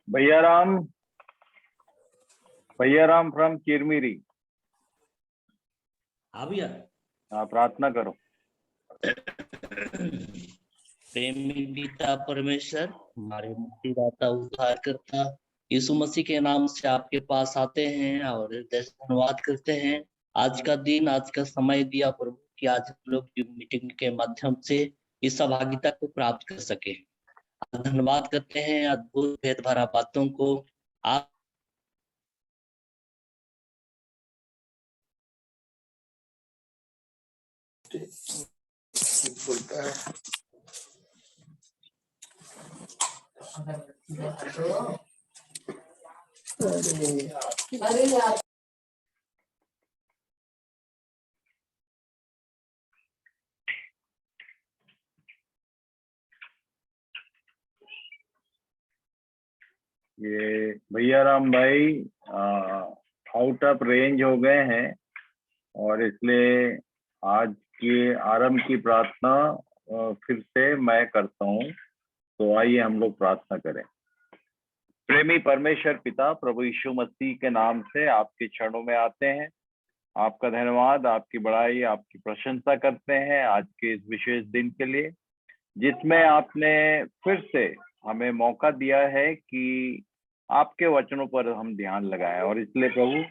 भैया राम फ्रॉम चिरमिरी। हाँ भैया। आप प्रार्थना करो। प्रेमी पिता परमेश्वर, हमारे मुक्तिदाता उद्धारकर्ता यीशु मसीह के नाम से आपके पास आते हैं और हृदय से धन्यवाद करते हैं। आज का दिन, आज का समय दिया प्रभु कि आज हम लोग मीटिंग के माध्यम से इस सहभागिता को प्राप्त कर सके। धन्यवाद करते हैं अद्भुत भेद भरा बातों को आप बोलता है। ये भैया राम भाई आउट ऑफ रेंज हो गए हैं और इसलिए आज के आरंभ की प्रार्थना फिर से मैं करता हूँ। तो आइए हम लोग प्रार्थना करें। प्रेमी परमेश्वर पिता प्रभु यीशु मसीह के नाम से आपके चरणों में आते हैं। आपका धन्यवाद, आपकी बड़ाई, आपकी प्रशंसा करते हैं आज के इस विशेष दिन के लिए, जिसमें आपने फिर से हमें मौका दिया है कि आपके वचनों पर हम ध्यान लगाएं। और इसलिए प्रभु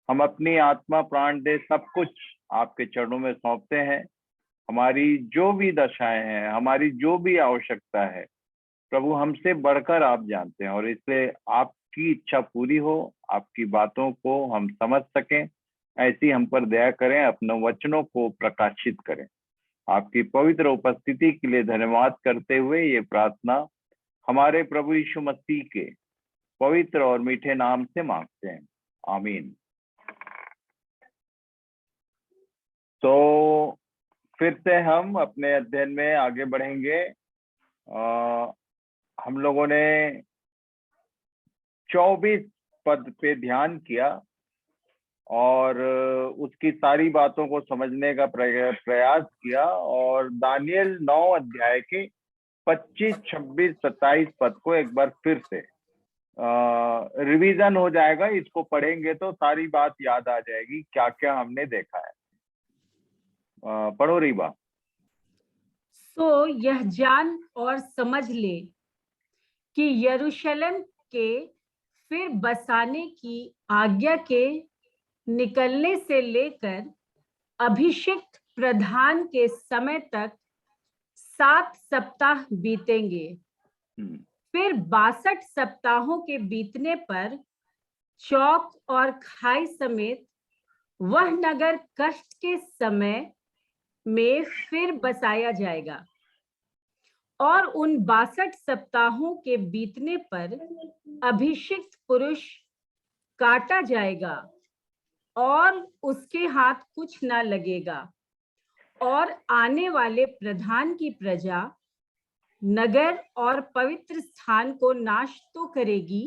हम अपनी आत्मा प्राण दे सब कुछ आपके चरणों में सौंपते हैं। हमारी जो भी दशाएं हैं, हमारी जो भी आवश्यकता है प्रभु, हमसे बढ़कर आप जानते हैं। और इसलिए आपकी इच्छा पूरी हो, आपकी बातों को हम समझ सकें, ऐसी हम पर दया करें, अपने वचनों को प्रकाशित करें। आपकी पवित्र उपस्थिति के लिए धन्यवाद करते हुए ये प्रार्थना हमारे प्रभु यीशु मसीह के पवित्र और मीठे नाम से मांगते हैं, आमीन। तो फिर से हम अपने अध्ययन में आगे बढ़ेंगे। हम लोगों ने 24 पद पे ध्यान किया और उसकी सारी बातों को समझने का प्रयास किया। और दानियल 9 अध्याय के 25, 26, 27 पद को एक बार फिर से रिवीजन हो जाएगा। इसको पढ़ेंगे तो सारी बात याद आ जाएगी, क्या क्या हमने देखा है। पढ़ो रीबा। सो यह जान और समझ ले कि यरूशलेम के फिर बसाने की आज्ञा के निकलने से लेकर अभिषिक्त प्रधान के समय तक 7 सप्ताह बीतेंगे। फिर 62 सप्ताहों के बीतने पर चौक और खाई समेत वह नगर कष्ट के समय में फिर बसाया जाएगा। और उन 62 सप्ताहों के बीतने पर अभिषिक्त पुरुष काटा जाएगा और उसके हाथ कुछ न लगेगा। और आने वाले प्रधान की प्रजा नगर और पवित्र स्थान को नाश तो करेगी,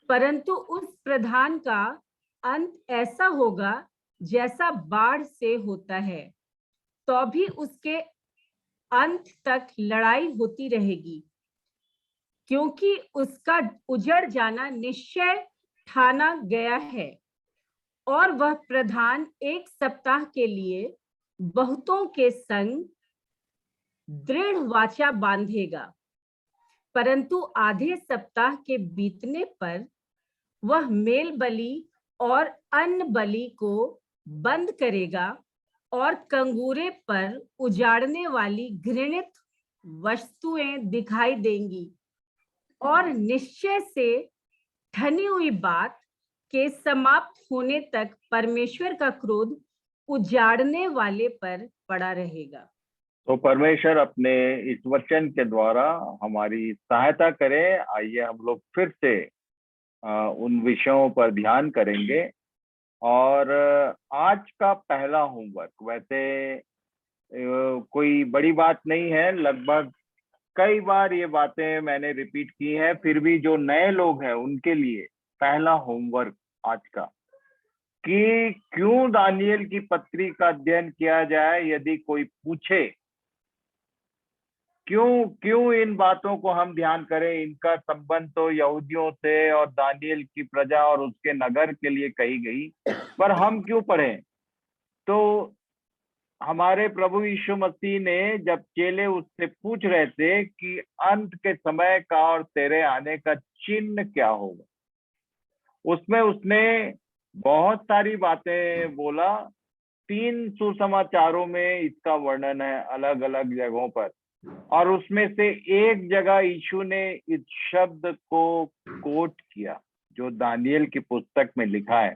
परंतु उस प्रधान का अंत ऐसा होगा जैसा बाढ़ से होता है, तो भी उसके अंत तक लड़ाई होती रहेगी, क्योंकि उसका उजड़ जाना निश्चय ठाना गया है। और वह प्रधान 1 सप्ताह के लिए बहुतों के संग दृढ़ वाचा बांधेगा, परंतु आधे सप्ताह के बीतने पर वह मेल बलि और अन्न बलि को बंद करेगा और कंगूरे पर उजाड़ने वाली घृणित वस्तुएं दिखाई देंगी। और निश्चय से ठनी हुई बात के समाप्त होने तक परमेश्वर का क्रोध उजाड़ने वाले पर पड़ा रहेगा। तो परमेश्वर अपने इस वचन के द्वारा हमारी सहायता करे। आइए हम लोग फिर से उन विषयों पर ध्यान करेंगे। और आज का पहला होमवर्क वैसे कोई बड़ी बात नहीं है, लगभग कई बार ये बातें मैंने रिपीट की हैं, फिर भी जो नए लोग हैं उनके लिए पहला होमवर्क आज का कि क्यों दानियल की पत्री का अध्ययन किया जाए। यदि कोई पूछे क्यों क्यों इन बातों को हम ध्यान करें? इनका संबंध तो यहूदियों से और दानियल की प्रजा और उसके नगर के लिए कही गई, पर हम क्यों पढ़ें? तो हमारे प्रभु यीशु मसीह ने जब चेले उससे पूछ रहे थे कि अंत के समय का और तेरे आने का चिन्ह क्या होगा, उसमें उसने बहुत सारी बातें बोला। 3 सुसमाचारों में इसका वर्णन है अलग अलग जगहों पर, और उसमें से एक जगह यीशु ने इस शब्द को कोट किया जो दानियल की पुस्तक में लिखा है,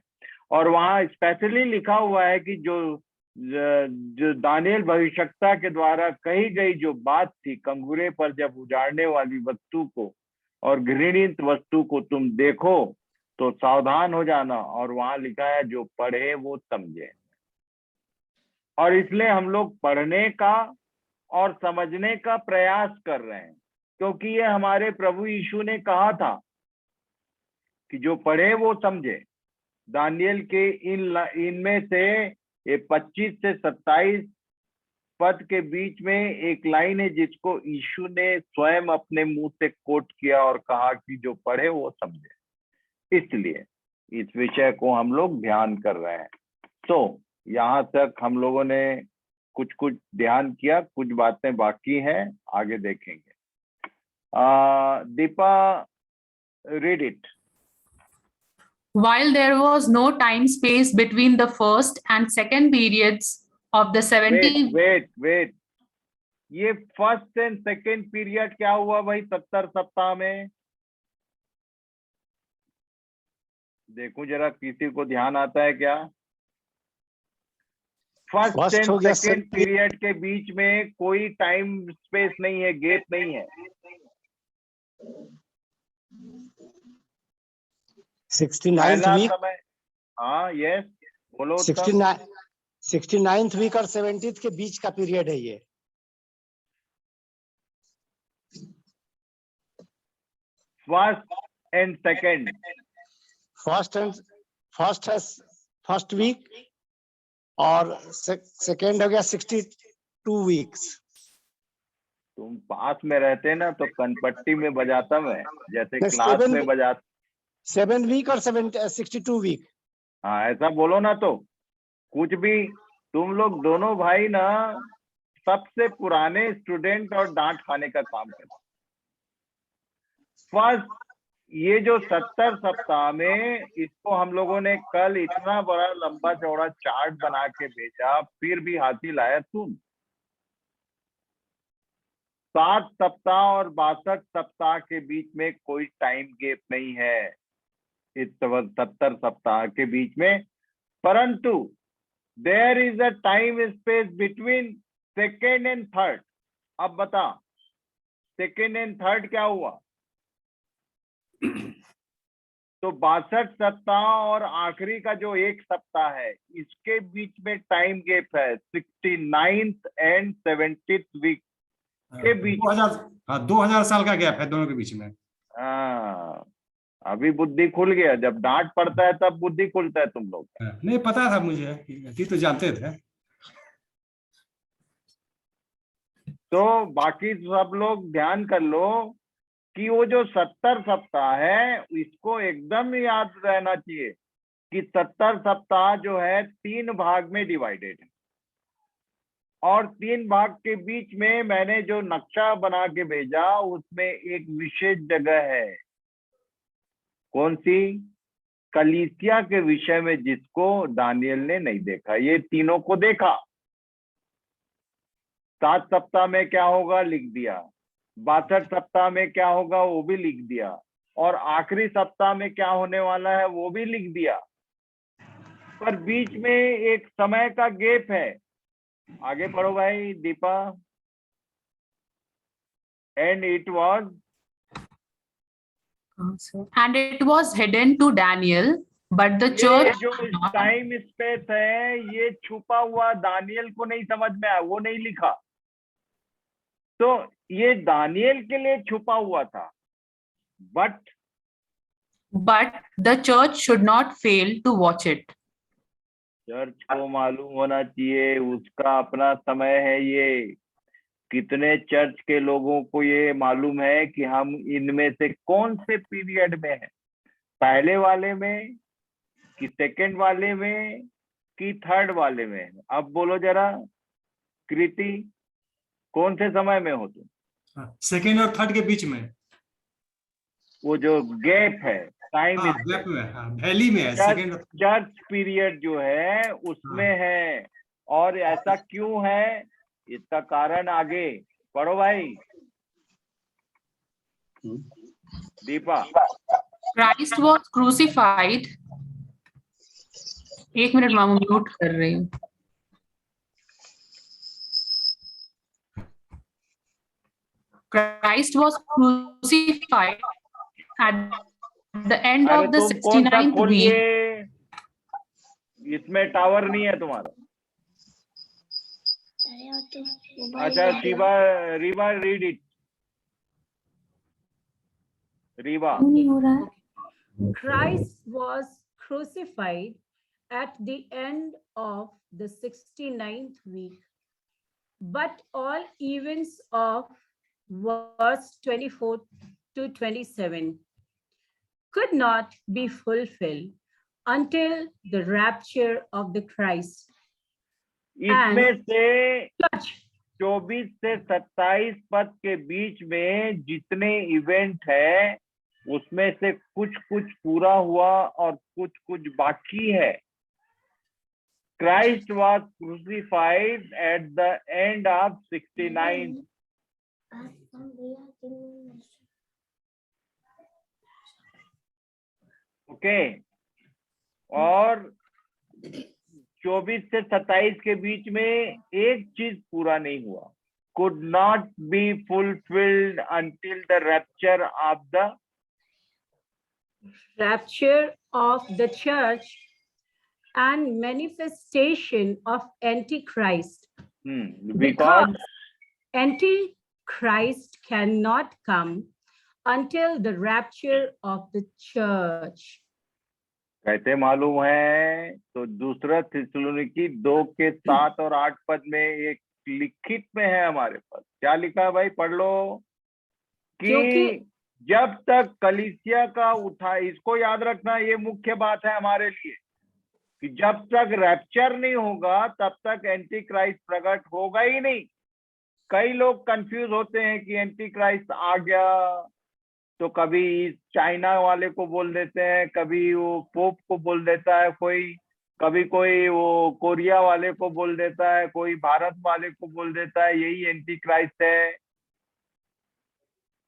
और वहां स्पेशली लिखा हुआ है कि जो दानियल भविष्यवक्ता के द्वारा कही गई जो बात थी, कंगूरे पर जब उजाड़ने वाली वस्तु को और घृणित वस्तु को तुम देखो तो सावधान हो जाना, और वहां लिखा है जो पढ़े वो समझे। और इसलिए हम लोग पढ़ने का और समझने का प्रयास कर रहे हैं, क्योंकि ये हमारे प्रभु यीशु ने कहा था कि जो पढ़े वो समझे। दानियल के इनमें से ये 25 से 27 पद के बीच में एक लाइन है जिसको यीशु ने स्वयं अपने मुंह से कोट किया और कहा कि जो पढ़े वो समझे। इसलिए इस विषय को हम लोग ध्यान कर रहे हैं। तो यहाँ तक हम लोगों ने कुछ कुछ ध्यान किया, कुछ बातें बाकी हैं, आगे देखेंगे। Deepa, read it. While there was no time space between the first and second periods of the 70 wait. ये फर्स्ट एंड सेकेंड पीरियड क्या हुआ भाई 70 सप्ताह में? देखो जरा, किसी को ध्यान आता है क्या? फर्स्ट एंड सेकेंड पीरियड के बीच में कोई टाइम स्पेस नहीं है, गैप नहीं है। 69th वीक, हाँ यस बोलो। 69th वीक और 70th के बीच का पीरियड है ये। First and second, first week और सेकेंड हो गया 62 वीक्स। तुम पास में रहते ना तो कनपट्टी में बजाता मैं, जैसे क्लास में बजाता। 7 वीक और 62 वीक। हाँ ऐसा बोलो ना, तो कुछ भी। तुम लोग दोनों भाई ना सबसे पुराने स्टूडेंट और डांट खाने का काम करते। फर्स्ट ये जो 70 सप्ताह में, इसको हम लोगों ने कल इतना बड़ा लंबा चौड़ा चार्ट बना के भेजा, फिर भी हाथी लाया तुम। 7 सप्ताह और 62 सप्ताह के बीच में कोई टाइम गैप नहीं है इस 70 सप्ताह के बीच में, परंतु there is a time space between second and third. अब बता, सेकेंड एंड थर्ड क्या हुआ? तो 62 सप्ताह और आखिरी का जो एक सप्ताह है, इसके बीच में टाइम गैप है 69th एंड 70th वीक के बीच। 2000 साल का गैप है दोनों के बीच में। हाँ अभी बुद्धि खुल गया, जब डांट पड़ता है तब बुद्धि खुलता है। तुम लोग नहीं पता था मुझे, ये तो जानते थे। तो बाकी सब लोग ध्यान कर लो कि वो जो 70 सप्ताह है, इसको एकदम याद रहना चाहिए कि 70 सप्ताह जो है 3 भाग में डिवाइडेड है, और 3 भाग के बीच में मैंने जो नक्शा बना के भेजा उसमें एक विशेष जगह है। कौन सी? कलीसिया के विषय में, जिसको दानियल ने नहीं देखा। ये तीनों को देखा। 7 सप्ताह में क्या होगा लिख दिया, 62 सप्ताह में क्या होगा वो भी लिख दिया, और आखिरी सप्ताह में क्या होने वाला है वो भी लिख दिया। पर बीच में एक समय का गैप है। आगे पढ़ो भाई Deepa. And it was hidden to Daniel, but the church जो टाइम स्पेस है ये छुपा हुआ, दानियल को नहीं समझ में आया, वो नहीं लिखा। तो ये दानियल के लिए छुपा हुआ था, but the church should not fail to watch it. Church को मालूम होना चाहिए उसका अपना समय है। ये कितने चर्च के लोगों को ये मालूम है कि हम इनमें से कौन से पीरियड में हैं? पहले वाले में कि सेकंड वाले में कि थर्ड वाले में? अब बोलो जरा कृति, कौन से समय में हो तुम? सेकेंड और थर्ड के बीच में। वो जो गैप है, टाइम हाँ, गैप में, हाँ, वैली में है सेकेंड। चर्च पीरियड जो है उसमें है। और ऐसा क्यों है, इसका कारण आगे पढ़ो भाई। Deepa, Christ was crucified. एक मिनट मामू, म्यूट कर रही हूँ। Christ was crucified at the end अरे of the तुम कौन सा 69th खोलिए, week. इसमें टावर नहीं है तुम्हारा। अच्छा Shiva, Rewa read it, Rewa. Christ was crucified at the end of the 69th week, but all events of verse 24 to 27 could not be fulfilled until the rapture of the Christ. इसमें से Church 24 से 27 पद के बीच में जितने इवेंट है उसमें से कुछ कुछ पूरा हुआ और कुछ कुछ बाकी है। Christ was crucified at the end of 69th। Okay, और 24 से 27 के बीच में एक चीज पूरा नहीं हुआ। could not be fulfilled until the rapture of the church and manifestation of Antichrist. because Antichrist cannot come until the rapture of the church. कहते मालूम है तो दूसरा थिस्सलुनीकी 2 के 7 और 8 पद में एक लिखित में है हमारे पास। क्या लिखा है भाई, पढ़ लो कि जब तक कलीसिया का उठा, इसको याद रखना, ये मुख्य बात है हमारे लिए कि जब तक रैप्चर नहीं होगा तब तक एंटी क्राइस्ट प्रकट होगा ही नहीं। कई लोग कंफ्यूज होते हैं कि एंटी क्राइस्ट आ गया तो कभी चाइना वाले को बोल देते हैं, कभी वो पोप को बोल देता है कोई, कभी कोई वो कोरिया वाले को बोल देता है, कोई भारत वाले को बोल देता है यही एंटी क्राइस्ट है।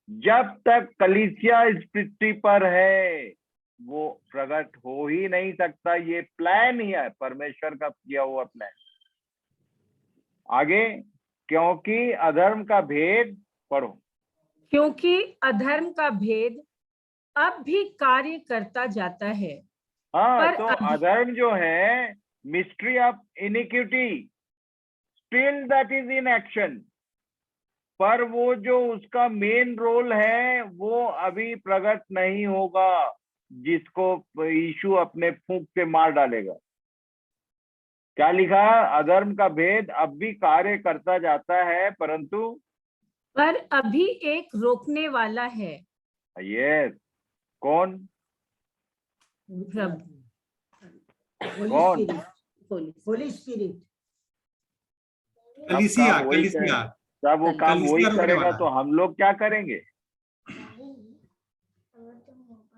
जब तक कलीसिया इस पृथ्वी पर है वो प्रकट हो ही नहीं सकता। ये प्लान ही है, परमेश्वर का किया हुआ प्लान। आगे, क्योंकि अधर्म का भेद, पढ़ो। क्योंकि अधर्म का भेद अब भी कार्य करता जाता है। हाँ, तो अधर्म जो है, mystery of iniquity, still that is in action, पर वो जो उसका मेन रोल है वो अभी प्रकट नहीं होगा, जिसको यीशु अपने फूंक से मार डालेगा। क्या लिखा? अधर्म का भेद अब भी कार्य करता जाता है परंतु पर अभी एक रोकने वाला है। यस, कौन? कौन? होली स्पिरिट। कलीसिया, सब वो काम वही करेगा तो हम लोग क्या करेंगे?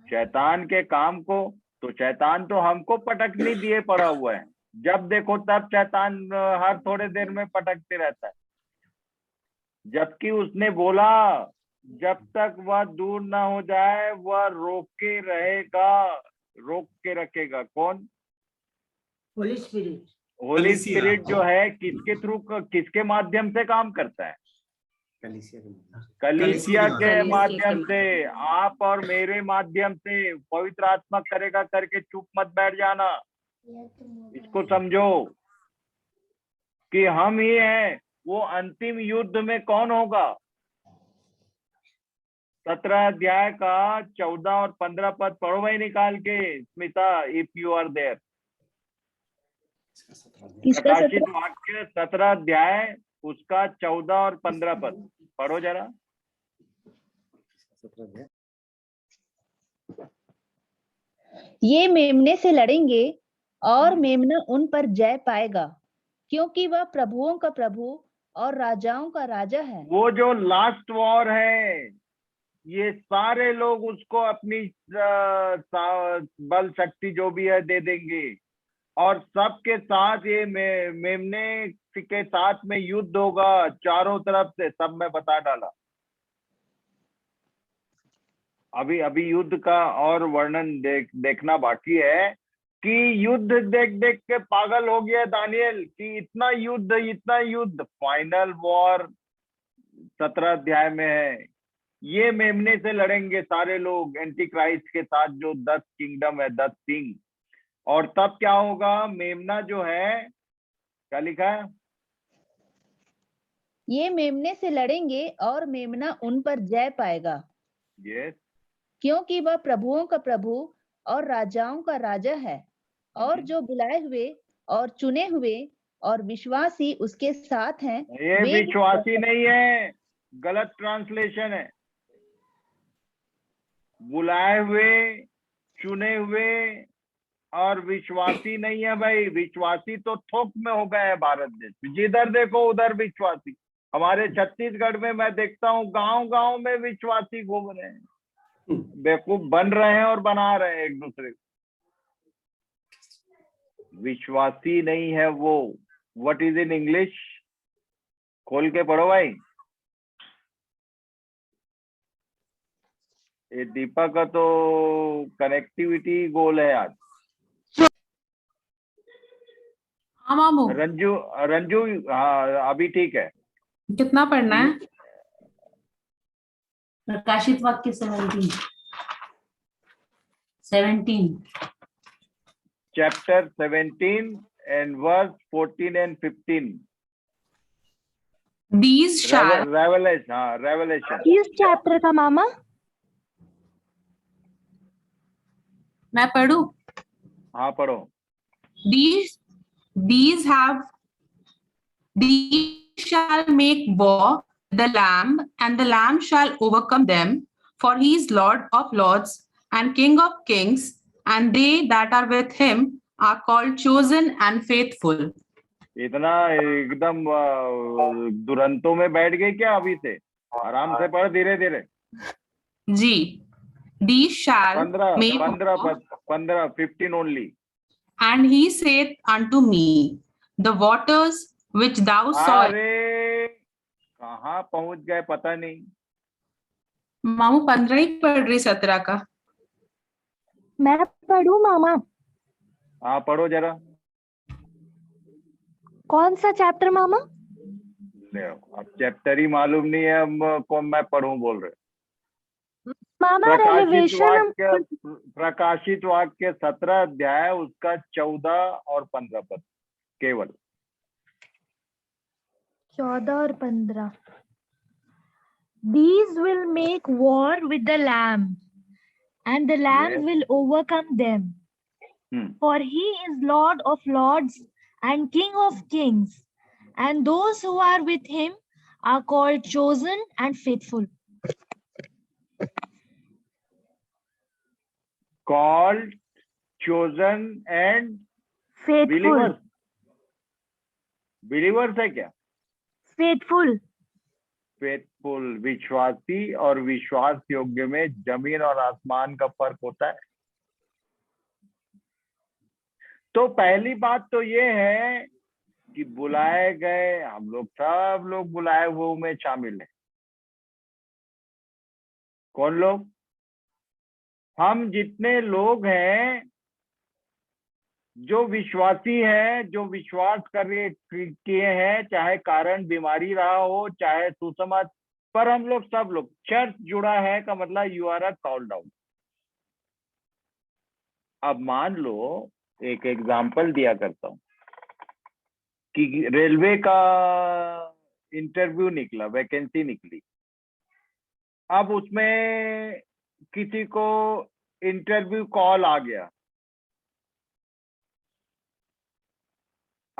शैतान के काम को, तो शैतान तो हमको पटकने दिए पड़ा हुआ है। जब देखो तब शैतान हर थोड़े देर में पटकते रहता है, जबकि उसने बोला जब तक वह दूर ना हो जाए वह रोके रहेगा, रोक के रखेगा। कौन? होली स्पिरिट। होली स्पिरिट जो है किसके थ्रू, किसके माध्यम से काम करता है? कलीसिया के माध्यम से, आप और मेरे माध्यम से। पवित्र आत्मा करेगा करके चुप मत बैठ जाना, इसको समझो कि हम ही हैं। वो अंतिम युद्ध में कौन होगा? 17 अध्याय का 14 और 15 पद पढ़ो भाई निकाल के, Smita, if you are there. प्रकाशित वाक्य 17 अध्याय उसका 14 और 15 पद पढ़ो जरा। ये मेमने से लड़ेंगे और मेमना उन पर जय पाएगा, क्योंकि वह प्रभुओं का प्रभु और राजाओं का राजा है। वो जो लास्ट वॉर है, ये सारे लोग उसको अपनी बल शक्ति जो भी है दे देंगे, और सबके साथ ये मेमने के साथ में युद्ध होगा चारों तरफ से। सब मैं बता डाला। अभी अभी युद्ध का और वर्णन देखना बाकी है कि युद्ध देख देख के पागल हो गया दानियल कि इतना युद्ध। फाइनल वॉर 17 अध्याय में है। ये मेमने से लड़ेंगे सारे लोग एंटी क्राइस्ट के साथ, जो 10 किंगडम है, 10 किंग। और तब क्या होगा, मेमना जो है, क्या लिखा है? ये मेमने से लड़ेंगे और मेमना उन पर जय पाएगा, यस, क्योंकि वह प्रभुओं का प्रभु और राजाओं का राजा है। और जो बुलाए हुए और चुने हुए और विश्वासी उसके साथ हैं, ये वे विश्वासी नहीं है, गलत ट्रांसलेशन है। बुलाए हुए, चुने हुए और विश्वासी नहीं है भाई। विश्वासी तो थोक में हो गए हैं भारत देश में, जिधर देखो उधर विश्वासी। हमारे छत्तीसगढ़ में मैं देखता हूँ गांव गांव में विश्वासी घूम रहे हैं, बेवकूफ बन रहे हैं और बना रहे हैं एक दूसरे को। विश्वासी नहीं है वो। What is in English? खोल के पढ़ो भाई। ये दीपक का तो कनेक्टिविटी गोल है आज। हाँ मामू, रंजू रंजू, हाँ अभी ठीक है। कितना पढ़ना है? प्रकाशित वाक्य 17 chapter 17 and verse 14 and 15। These shall revelation, हाँ रेवलेशन। किस चैप्टर का मामा? मैं पढ़ूं? हाँ पढ़ो। These shall make war the Lamb, and the Lamb shall overcome them, for he is Lord of lords and King of kings, and they that are with him are called chosen and faithful. इतना एकदम दुरंतों में बैठ गए क्या? अभी से आराम से पढ़, धीरे धीरे। जी, these shall 15 only। And he saith unto me, the waters which thou sawest. अरे कहाँ पहुंच गए पता नहीं। मामू 15 ही पढ़ रही 17 का। मैं पढ़ूं मामा? हाँ पढ़ो जरा। कौन सा चैप्टर मामा? ले अब चैप्टर ही मालूम नहीं है, अब कौन मैं पढ़ूं बोल रहे। मामा प्रकाशित वाक्य 17 अध्याय, उसका 14 और 15 पद केवल। 14 और 15। These will make war with the Lamb, and the Lamb Yes. will overcome them. For he is Lord of lords and King of kings, and those who are with him are called chosen and faithful. Called, chosen and Faithful. believers। Believers है क्या? Faithful. Faithful, विश्वासी और विश्वास योग्य में जमीन और आसमान का फर्क होता है। तो पहली बात तो ये है कि बुलाए गए हम लोग, सब लोग बुलाए हुए में शामिल हैं। कौन लोग? हम जितने लोग हैं जो विश्वासी हैं, जो विश्वास किए हैं, चाहे कारण बीमारी रहा हो, चाहे सुसमाचार, पर हम लोग सब लोग, चर्च जुड़ा है का मतलब यू आर कॉल्ड आउट। अब मान लो, एक एग्जांपल दिया करता हूं कि रेलवे का इंटरव्यू निकला, वैकेंसी निकली। अब उसमें किसी को इंटरव्यू कॉल आ गया।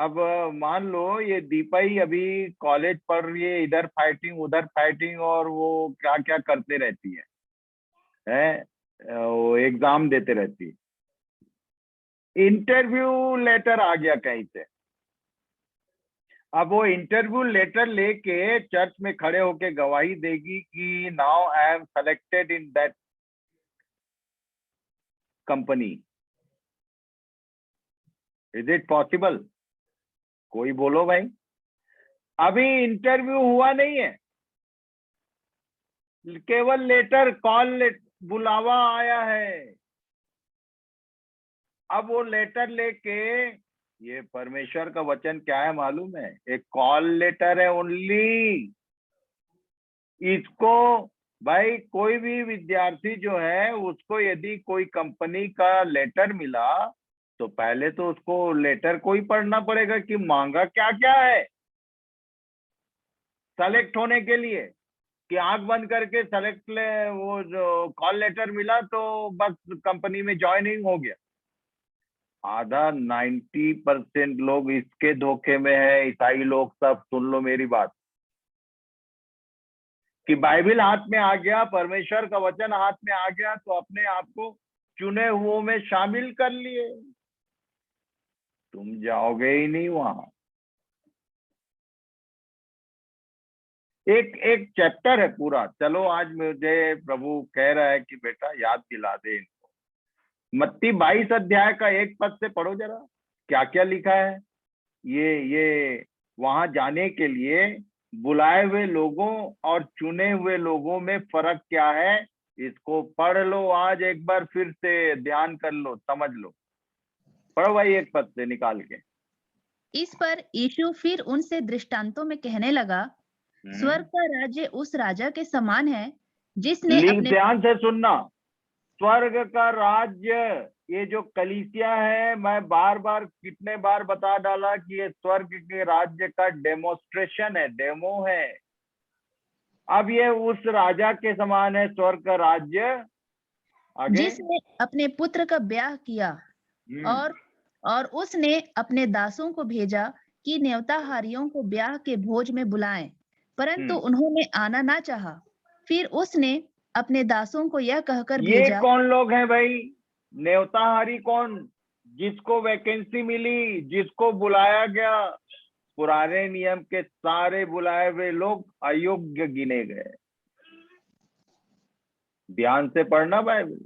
अब मान लो ये दीपा ही अभी कॉलेज पढ़ रही है, इधर फाइटिंग उधर फाइटिंग, और वो क्या क्या करते रहती है, वो एग्जाम देते रहती है। इंटरव्यू लेटर आ गया कहीं से, अब वो इंटरव्यू लेटर लेके चर्च में खड़े होके गवाही देगी कि now I am selected in that company. Is it possible? कोई बोलो भाई। अभी इंटरव्यू हुआ नहीं है, केवल लेटर बुलावा आया है। अब वो लेटर लेके, ये परमेश्वर का वचन क्या है मालूम है? एक कॉल लेटर है ओनली। इसको भाई कोई भी विद्यार्थी जो है उसको यदि कोई कंपनी का लेटर मिला तो पहले तो उसको लेटर को ही पढ़ना पड़ेगा कि मांगा क्या क्या है सेलेक्ट होने के लिए। कि आंख बंद करके सेलेक्ट वो जो कॉल लेटर मिला तो बस कंपनी में ज्वाइनिंग हो गया। आधा 90% लोग इसके धोखे में है। ईसाई लोग सब सुन लो मेरी बात, कि बाइबल हाथ में आ गया, परमेश्वर का वचन हाथ में आ गया तो अपने आप को चुने हुओं में शामिल कर लिए। तुम जाओगे ही नहीं वहां। एक चैप्टर है पूरा। चलो आज मुझे प्रभु कह रहा है कि बेटा याद दिला दे इनको। मत्ती 22 अध्याय का 1 पद से पढ़ो जरा, क्या क्या लिखा है। ये वहां जाने के लिए बुलाए हुए लोगों और चुने हुए लोगों में फर्क क्या है, इसको पढ़ लो आज एक बार, फिर से ध्यान कर लो, समझ लो। पढ़ो भाई 1 पद से निकाल के। इस पर यीशु फिर उनसे दृष्टांतों में कहने लगा, स्वर्ग का राज्य उस राजा के समान है जिसने अपने, ध्यान से सुनना, स्वर्ग का राज्य, ये जो कलीसिया है, मैं बार बार कितने बार बता डाला कि ये स्वर्ग के राज्य का डेमोस्ट्रेशन है, डेमो है। अब ये उस राजा के समान है स्वर्ग का राज्य। आगे, जिसने अपने पुत्र का ब्याह किया और उसने अपने दासों को भेजा कि न्योताहारियों को ब्याह के भोज में बुलाएं, परंतु उन्होंने आना ना चाहा। फिर उसने अपने दासों को यह कहकर भेजा। ये कौन लोग हैं भाई? न्योताहारी कौन? जिसको वैकेंसी मिली, जिसको बुलाया गया। पुराने नियम के सारे बुलाए हुए लोग अयोग्य गिने गए। ध्यान से पढ़ना बाइबल,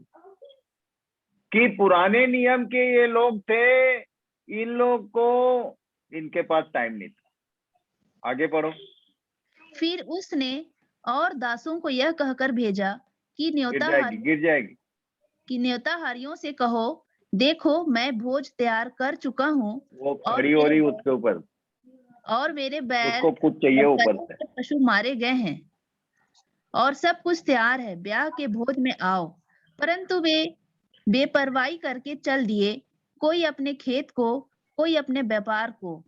कि पुराने नियम के ये लोग थे, इन लोग को, इनके पास टाइम नहीं था। आगे पढ़ो। फिर उसने और दासों को यह कहकर भेजा कि न्योताहारियों से कहो, देखो मैं भोज तैयार कर चुका हूँ, वो खड़ी हो रही उसके ऊपर, और मेरे बैल उसको कुछ चाहिए ऊपर से, पशु मारे गए हैं और सब कुछ तैयार है, ब्याह के भोज में आओ। परंतु वे बेपरवाही करके चल दिए, कोई अपने खेत को, कोई अपने व्यापार को।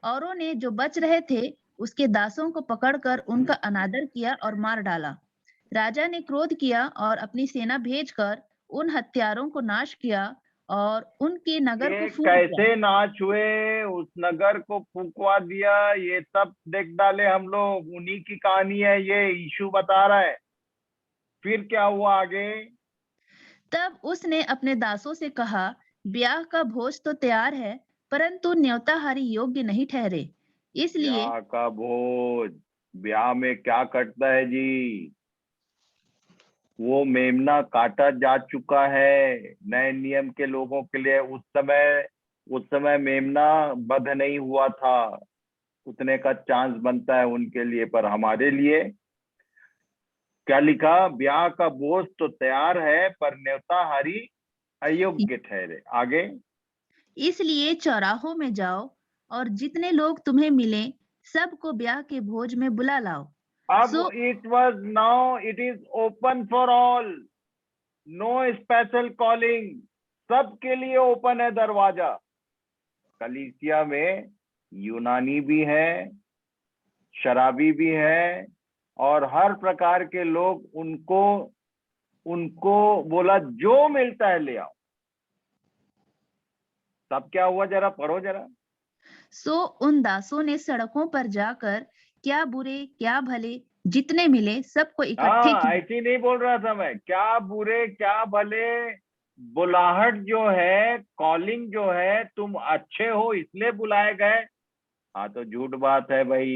औरों ने जो बच रहे थे उसके दासों को पकड़कर उनका अनादर किया और मार डाला। राजा ने क्रोध किया और अपनी सेना भेजकर उन हत्यारों को नाश किया और उनके नगर को फूंक दिया। कैसे नाश हुए, उस नगर को फूंकवा दिया, ये सब देख डाले हम लोग। उन्हीं की कहानी है ये, यीशु बता रहा है। फिर क्या हुआ आगे? तब उसने अपने दासों से कहा, ब्याह का भोज तो तैयार है, परंतु न्योताहारी योग्य नहीं ठहरे, इसलिए। ब्याह का भोज, ब्याह में क्या कटता है जी? वो मेमना काटा जा चुका है नए नियम के लोगों के लिए। उस समय मेमना बध नहीं हुआ था, उतने का चांस बनता है उनके लिए। पर हमारे लिए क्या लिखा? ब्याह का भोज तो तैयार है पर न्योताहारी अयोग्य ठहरे। आगे, इसलिए चौराहों में जाओ और जितने लोग तुम्हें मिले सबको ब्याह के भोज में बुला लाओ। अब it was, now it is open for all, no special calling, सबके लिए ओपन है दरवाजा। कलीसिया में यूनानी भी है, शराबी भी है, और हर प्रकार के लोग। उनको बोला जो मिलता है ले आओ। तब क्या हुआ जरा पढ़ो जरा। सो उन दासों ने सड़कों पर जाकर क्या बुरे क्या भले जितने मिले सबको इकट्ठे हाँ, किया। ऐसी नहीं बोल रहा था मैं, क्या बुरे क्या भले, बुलाहट जो है, कॉलिंग जो है, तुम अच्छे हो इसलिए बुलाए गए। हाँ तो झूठ बात है भाई,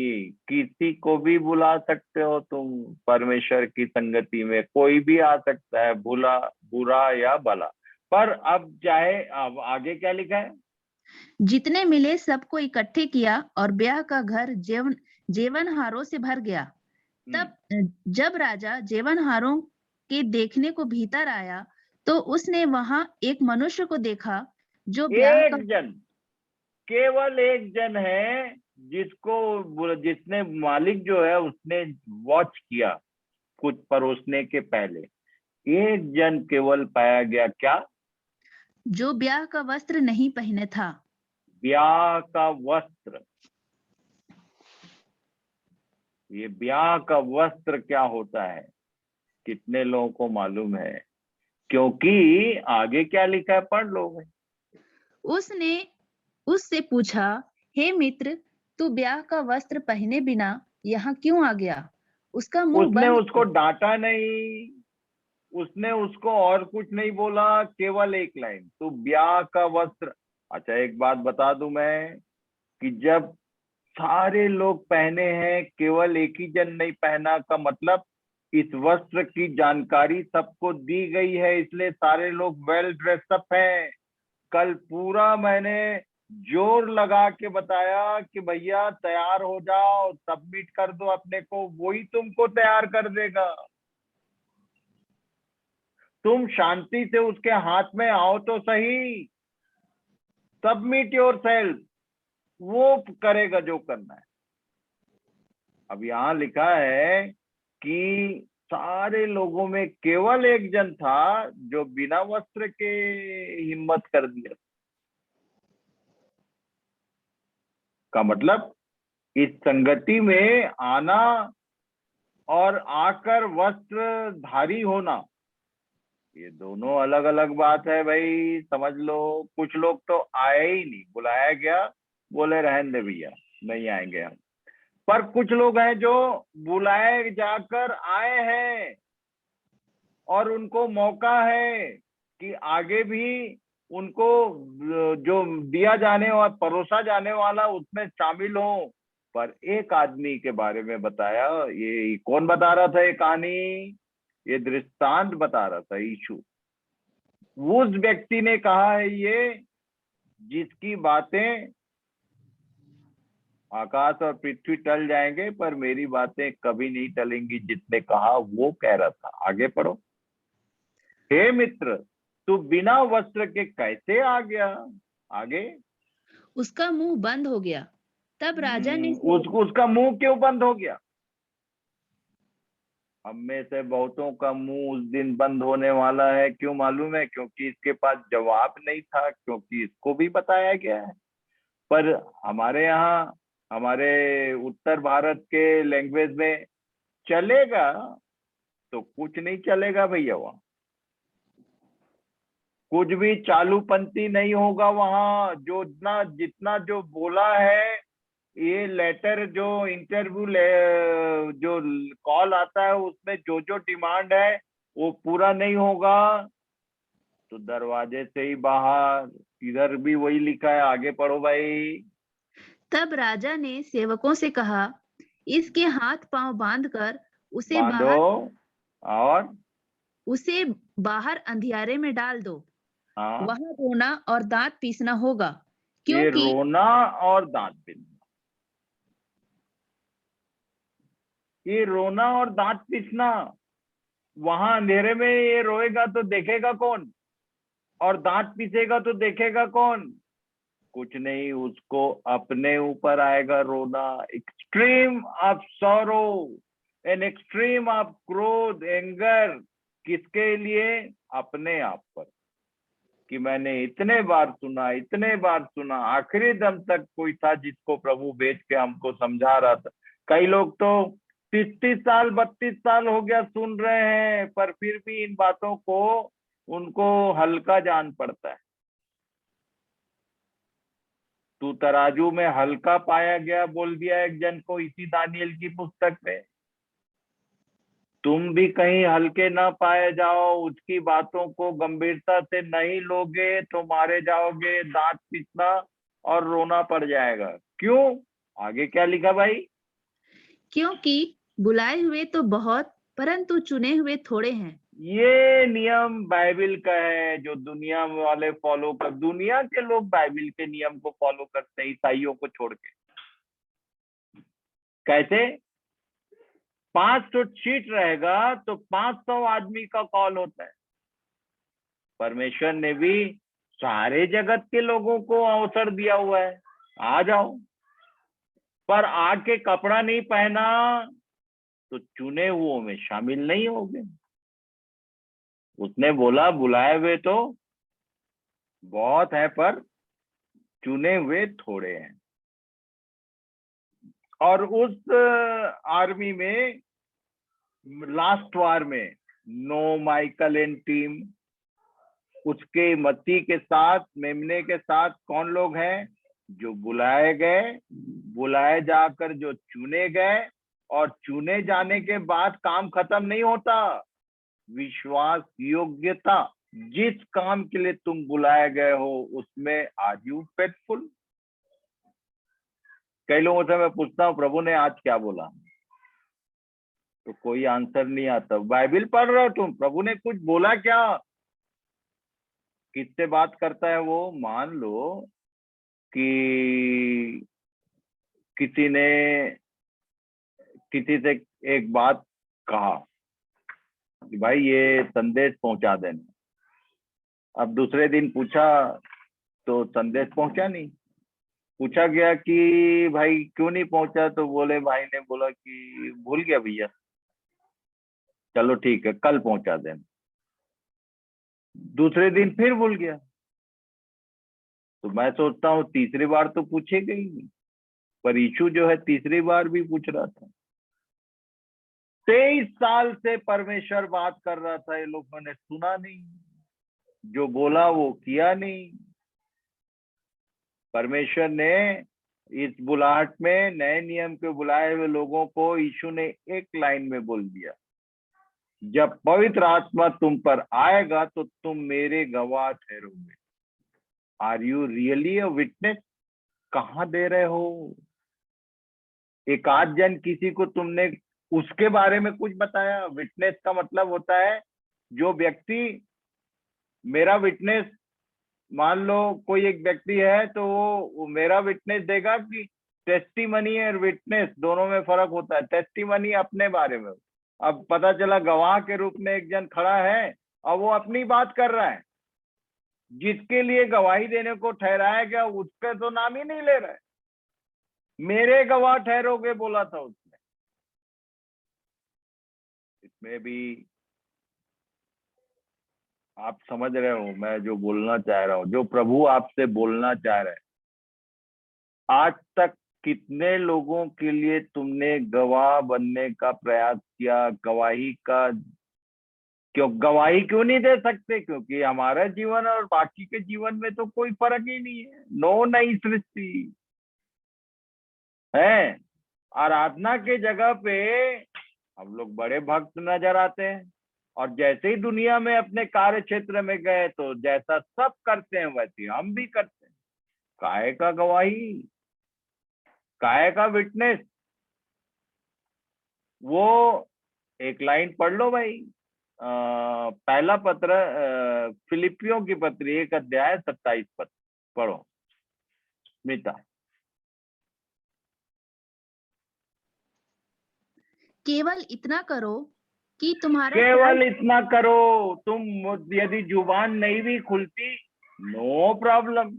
किसी को भी बुला सकते हो तुम, परमेश्वर की संगति में कोई भी आ सकता है, बुला बुरा या भला। पर अब चाहे, अब आगे क्या लिखा है? जितने मिले सबको इकट्ठे किया और ब्याह का घर जेवनहारों से भर गया। तब जब राजा जेवनहारों के देखने को भीतर आया तो उसने वहां एक मनुष्य को देखा जो ब्याह एक का जन, केवल एक जन है जिसने मालिक जो है उसने वॉच किया कुछ परोसने के पहले। एक जन केवल पाया गया, क्या? जो ब्याह का वस्त्र नहीं पहने था। ब्याह का वस्त्र। ये ब्याह का वस्त्र क्या होता है कितने लोगों को मालूम है? क्योंकि आगे क्या लिखा है, पढ़ लो भाई। उसने उससे पूछा, हे मित्र, तू ब्याह का वस्त्र पहने बिना यहाँ क्यों आ गया? उसका मुंह उसने बंद। उसको डांटा नहीं, उसने उसको और कुछ नहीं बोला, केवल एक लाइन, तू ब्याह का वस्त्र। अच्छा एक बात बता दूं मैं, कि जब सारे लोग पहने हैं केवल एक ही जन नहीं पहना, का मतलब इस वस्त्र की जानकारी सबको दी गई है, इसलिए सारे लोग वेल ड्रेसअप हैं। कल पूरा मैंने जोर लगा के बताया कि भैया तैयार हो जाओ, सबमिट कर दो अपने को, वही तुमको तैयार कर देगा। तुम शांति से उसके हाथ में आओ तो सही, सबमिट योर सेल्फ, वो करेगा जो करना है। अब यहाँ लिखा है कि सारे लोगों में केवल एक जन था जो बिना वस्त्र के हिम्मत कर दिया। का मतलब इस संगति में आना और आकर वस्त्रधारी होना, ये दोनों अलग अलग बात है भाई, समझ लो। कुछ लोग तो आए ही नहीं, बुलाया गया, बोले रहने दे भैया नहीं आएंगे हम। पर कुछ लोग हैं जो बुलाए जाकर आए हैं और उनको मौका है कि आगे भी उनको जो दिया जाने और परोसा जाने वाला उसमें शामिल हो। पर एक आदमी के बारे में बताया, ये कौन बता रहा था ये कहानी, ये दृष्टांत बता रहा था यीशु। उस व्यक्ति ने कहा है ये जिसकी बातें आकाश और पृथ्वी टल जाएंगे पर मेरी बातें कभी नहीं टलेंगी, जिसने कहा वो कह रहा था। आगे पढ़ो। हे मित्र, तू बिना वस्त्र के कैसे आ गया? आगे। उसका मुंह बंद हो गया। तब राजा ने उसका मुंह क्यों बंद हो गया? हम में से बहुतों का मुंह उस दिन बंद होने वाला है। क्यों मालूम है? क्योंकि इसके पास जवाब नहीं था, क्योंकि इसको भी बताया गया है। पर हमारे यहाँ, हमारे उत्तर भारत के लैंग्वेज में चलेगा तो कुछ नहीं चलेगा भैया, वहां कुछ भी चालूपंथी नहीं होगा। वहां जो जितना जो बोला है, ये लेटर जो इंटरव्यू जो कॉल आता है उसमें जो जो डिमांड है वो पूरा नहीं होगा तो दरवाजे से ही बाहर। इधर भी वही लिखा है, आगे पढ़ो भाई। तब राजा ने सेवकों से कहा, इसके हाथ पांव बांधकर बांधो और उसे बाहर अंधियारे में डाल दो। हाँ, वहां रोना और दांत पीसना होगा, ये क्योंकि रोना और दांत पीसना, ये रोना और दांत पीसना। वहां अंधेरे में ये रोएगा तो देखेगा कौन, और दांत पीसेगा तो देखेगा कौन? कुछ नहीं, उसको अपने ऊपर आएगा रोना। Extreme of sorrow, an extreme of क्रोध, एंगर, किसके लिए? अपने आप पर। कि मैंने इतने बार सुना, इतने बार सुना, आखिरी दम तक कोई था जिसको प्रभु भेज के हमको समझा रहा था। कई लोग तो 30-30 साल 32 साल हो गया सुन रहे हैं, पर फिर भी इन बातों को उनको हल्का जान पड़ता है। तू तराजू में हल्का पाया गया बोल दिया एक जन को इसी दानियल की पुस्तक में। तुम भी कहीं हल्के ना पाए जाओ, उसकी बातों को गंभीरता से नहीं लोगे तो मारे जाओगे, दांत पीसना और रोना पड़ जाएगा। क्यों? आगे क्या लिखा भाई? क्योंकि बुलाए हुए तो बहुत परंतु चुने हुए थोड़े हैं। ये नियम बाइबल का है जो दुनिया वाले फॉलो कर, दुनिया के लोग बाइबल के नियम को फॉलो करते हैं ईसाइयों को छोड़ के। कैसे? 500 सीट रहेगा तो 500 आदमी का कॉल होता है। परमेश्वर ने भी सारे जगत के लोगों को अवसर दिया हुआ है, आ जाओ, पर आके कपड़ा नहीं पहना तो चुने हुओं में शामिल नहीं होगे। उसने बोला बुलाए हुए तो बहुत है पर चुने हुए थोड़े हैं। और उस आर्मी में लास्ट वार में नो माइकल एंड टीम, उसके मत्ती के साथ, मेमने के साथ कौन लोग हैं? जो बुलाए गए, बुलाए जाकर जो चुने गए। और चुने जाने के बाद काम खत्म नहीं होता। विश्वास योग्यता, जिस काम के लिए तुम बुलाए गए हो उसमें आर यू फेथफुल? कई लोगों से मैं पूछता हूँ प्रभु ने आज क्या बोला, तो कोई आंसर नहीं आता। बाइबल पढ़ रहे हो तुम, प्रभु ने कुछ बोला क्या? किससे बात करता है वो? मान लो कि किसी ने किसी से एक बात कहा कि भाई ये संदेश पहुंचा देना। अब दूसरे दिन पूछा तो संदेश पहुंचा नहीं। पूछा गया कि भाई क्यों नहीं पहुंचा, तो बोले भाई ने बोला कि भूल गया भैया। चलो ठीक है, कल पहुंचा देना। दूसरे दिन फिर भूल गया। तो मैं सोचता हूँ तीसरी बार तो पूछेगा ही नहीं, पर यीशु जो है तीसरी बार भी पूछ रहा था। 23 साल से परमेश्वर बात कर रहा था, ये लोगों ने सुना नहीं, जो बोला वो किया नहीं। परमेश्वर ने इस बुलाहट में नए नियम के बुलाए हुए लोगों को यीशु ने एक लाइन में बोल दिया, जब पवित्र आत्मा तुम पर आएगा तो तुम मेरे गवाह ठहरोगे। Are you really a witness? कहाँ दे रहे हो? एक आध जन किसी को तुमने उसके बारे में कुछ बताया? विटनेस का मतलब होता है जो व्यक्ति मेरा विटनेस, मान लो कोई एक व्यक्ति है तो वो मेरा विटनेस देगा कि टेस्टिमनी और विटनेस दोनों में फर्क होता है। टेस्टिमनी अपने बारे में, अब पता चला गवाह के रूप में एक जन खड़ा है और वो अपनी बात कर रहा है, जिसके लिए गवाही देने को ठहराया गया उसका तो नाम ही नहीं ले रहा है। मेरे गवाह ठहरोगे बोला था उसने। इसमें भी आप समझ रहे हो मैं जो बोलना चाह रहा हूँ, जो प्रभु आपसे बोलना चाह रहे हैं। आज तक कितने लोगों के लिए तुमने गवाह बनने का प्रयास किया? गवाही का गवाही क्यों नहीं दे सकते? क्योंकि हमारा जीवन और बाकी के जीवन में तो कोई फर्क ही नहीं है। नो नई सृष्टि है। आराधना के जगह पे हम लोग बड़े भक्त नजर आते हैं, और जैसे ही दुनिया में अपने कार्य क्षेत्र में गए तो जैसा सब करते हैं वैसे हम भी करते हैं। काहे का गवाही, काहे का विटनेस? वो एक लाइन पढ़ लो भाई, पहला पत्र फिलिपियों की पत्री 1 अध्याय 27 पद पढ़ो स्मिता। केवल इतना करो कि तुम्हारा केवल इतना करो। तुम यदि जुबान नहीं भी खुलती, नो प्रॉब्लम।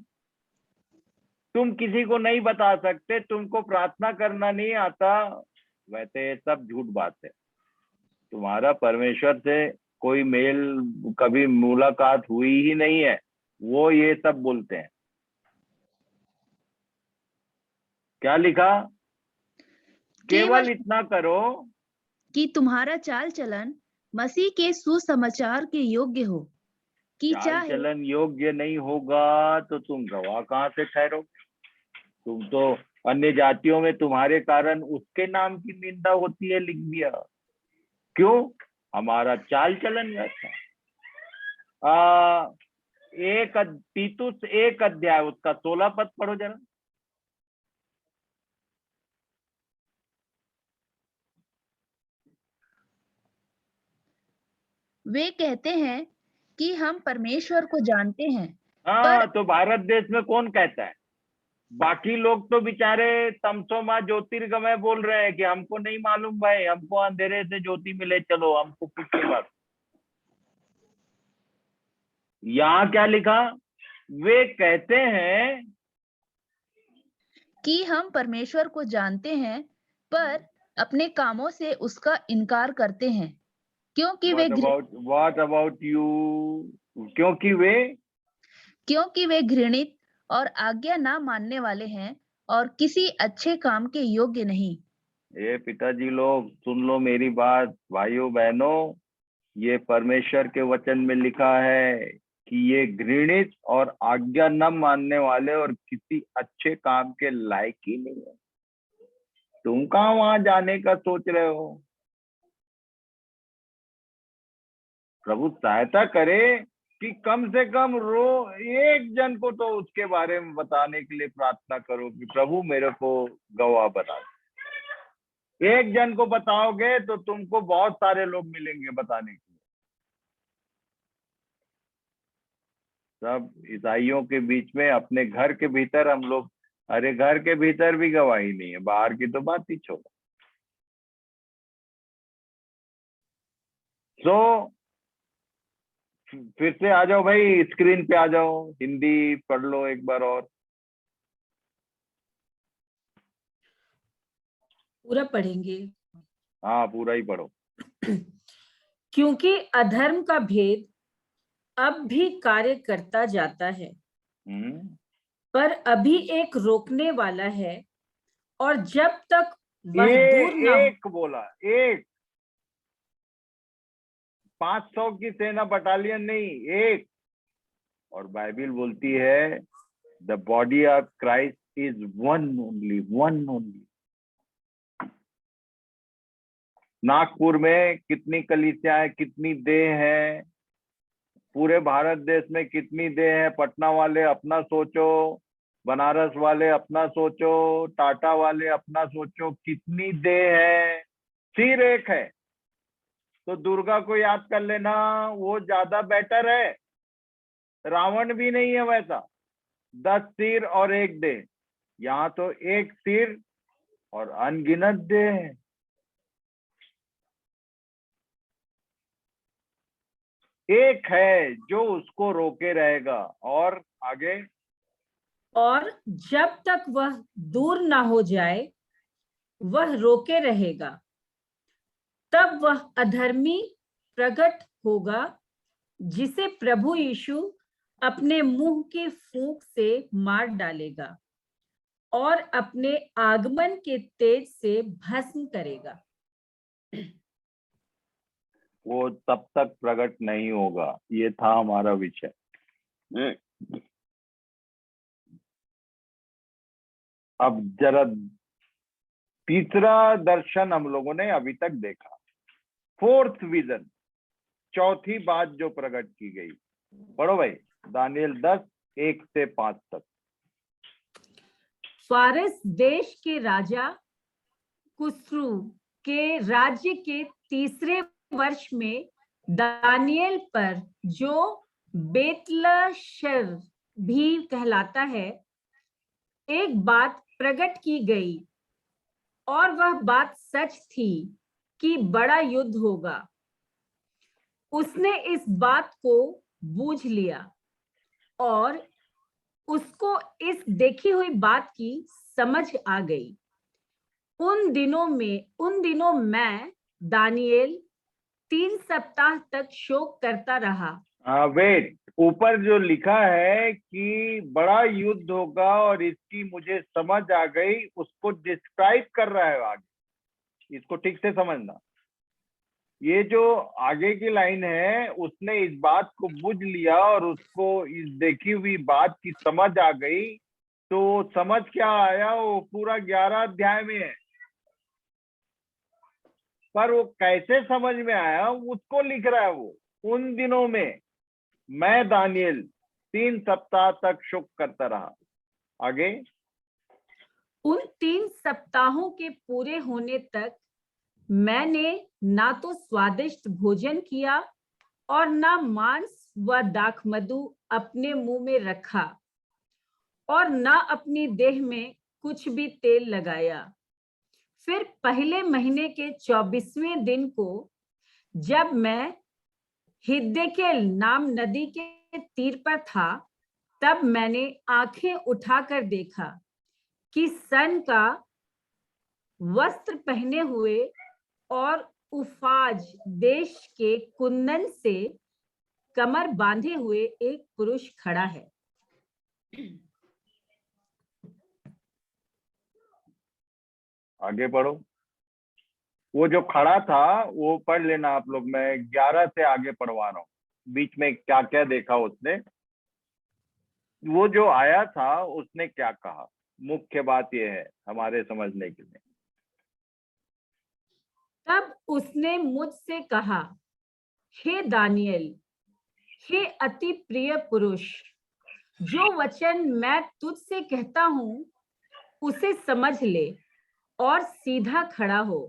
तुम किसी को नहीं बता सकते, तुमको प्रार्थना करना नहीं आता, वैसे सब झूठ बात है। तुम्हारा परमेश्वर से कोई मेल, कभी मुलाकात हुई ही नहीं है, वो ये सब बोलते हैं। क्या लिखा? केवल इतना करो कि तुम्हारा चाल चलन मसीह के सुसमाचार के योग्य हो, कि चाल चलन योग्य नहीं होगा तो तुम गवाह कहाँ से ठहरोगे? तुम तो अन्य जातियों में तुम्हारे कारण उसके नाम की निंदा होती है, लिख दिया। क्यों? हमारा चाल चलन वैसा। तीतुस 1 अध्याय उसका 16 पद पढ़ो जरा। वे कहते हैं कि हम परमेश्वर को जानते हैं, हाँ, तो भारत देश में कौन कहता है? बाकी लोग तो बेचारे तमसोमा ज्योतिर्गमय बोल रहे हैं कि हमको नहीं मालूम भाई, हमको अंधेरे से ज्योति मिले, चलो हमको कुछ नहीं बात। यहाँ क्या लिखा? वे कहते हैं कि हम परमेश्वर को जानते हैं, पर अपने कामों से उसका इनकार करते हैं, क्योंकि व्हाट अबाउट यू? क्योंकि वे घृणित और आज्ञा ना मानने वाले हैं और किसी अच्छे काम के योग्य नहीं। ये पिताजी लोग सुन लो मेरी बात, भाइयों बहनों, ये परमेश्वर के वचन में लिखा है कि ये घृणित और आज्ञा न मानने वाले और किसी अच्छे काम के लायक ही नहीं है। तुम कहाँ वहां जाने का सोच रहे हो? प्रभु सहायता करे कि कम से कम एक जन को तो उसके बारे में बताने के लिए प्रार्थना करो कि प्रभु मेरे को गवाह बना दे। एक जन को बताओगे तो तुमको बहुत सारे लोग मिलेंगे बताने के लिए। सब ईसाइयों के बीच में अपने घर के भीतर हम लोग, अरे घर के भीतर भी गवाही नहीं है, बाहर की तो बात ही छोड़ो। तो फिर से आ जाओ भाई, स्क्रीन पे आ जाओ, हिंदी पढ़ लो एक बार और। पूरा पढ़ेंगे? हाँ, पूरा ही पढ़ो। क्योंकि अधर्म का भेद अब भी कार्य करता जाता है, पर अभी एक रोकने वाला है, और जब तक वह दूर न एक बोला, एक 500 की सेना बटालियन नहीं, एक। और बाइबल बोलती है the body of Christ is one only, one only. Nagpur में कितनी कलीसियाएं, कितनी देह है? पूरे भारत देश में कितनी देह है? पटना वाले अपना सोचो, बनारस वाले अपना सोचो, टाटा वाले अपना सोचो, कितनी देह है? सिर एक है। तो दुर्गा को याद कर लेना, वो ज्यादा बेटर है। रावण भी नहीं है वैसा, 10 सिर और 1 देह। यहाँ तो 1 सिर और अनगिनत देह है। एक है जो उसको रोके रहेगा। और आगे, और जब तक वह दूर ना हो जाए वह रोके रहेगा, तब वह अधर्मी प्रकट होगा जिसे प्रभु यीशु अपने मुंह की फूंक से मार डालेगा और अपने आगमन के तेज से भस्म करेगा। वो तब तक प्रकट नहीं होगा। ये था हमारा विषय। अब जरा तीसरा दर्शन हम लोगों ने अभी तक देखा, 4th विजन, चौथी बात जो प्रकट की गई। पढ़ो भाई, दानियल 10, 1 से 5 तक। फारस देश के राजा कुस्रू के राज्य के 3रे वर्ष में दानियल पर, जो बेतलशर भी कहलाता है, एक बात प्रकट की गई, और वह बात सच थी कि बड़ा युद्ध होगा। उसने इस बात को बूझ लिया और उसको इस देखी हुई बात की समझ आ गई। उन दिनों मैं दानियल 3 सप्ताह तक शोक करता रहा। वेट, ऊपर जो लिखा है कि बड़ा युद्ध होगा और इसकी मुझे समझ आ गई, उसको डिस्क्राइब कर रहा है आगे। इसको ठीक से समझना। ये जो आगे की लाइन है, उसने इस बात को बुझ लिया और उसको इस देखी हुई बात की समझ आ गई तो समझ क्या आया, वो पूरा 11 अध्याय में है, पर वो कैसे समझ में आया उसको लिख रहा है वो। उन दिनों में मैं दानियल 3 सप्ताह तक शोक करता रहा। आगे, उन 3 सप्ताहों के पूरे होने तक मैंने ना तो स्वादिष्ट भोजन किया और ना मांस व दाखमधु अपने मुंह में रखा और ना अपनी देह में कुछ भी तेल लगाया। फिर पहले महीने के 24वें दिन को जब मैं हिद्देकेल नाम नदी के तीर पर था, तब मैंने आंखें उठाकर देखा कि सन का वस्त्र पहने हुए और उफाज देश के कुंदन से कमर बांधे हुए एक पुरुष खड़ा है। आगे पढ़ो। वो जो खड़ा था वो पढ़ लेना आप लोग, मैं 11 से आगे पढ़वा रहा हूँ, बीच में क्या क्या देखा उसने। वो जो आया था उसने क्या कहा, मुख्य बात यह है हमारे समझने के लिए। तब उसने मुझसे कहा, हे दानियल, हे अति प्रिय पुरुष, जो वचन मैं तुझसे कहता हूं उसे समझ ले और सीधा खड़ा हो,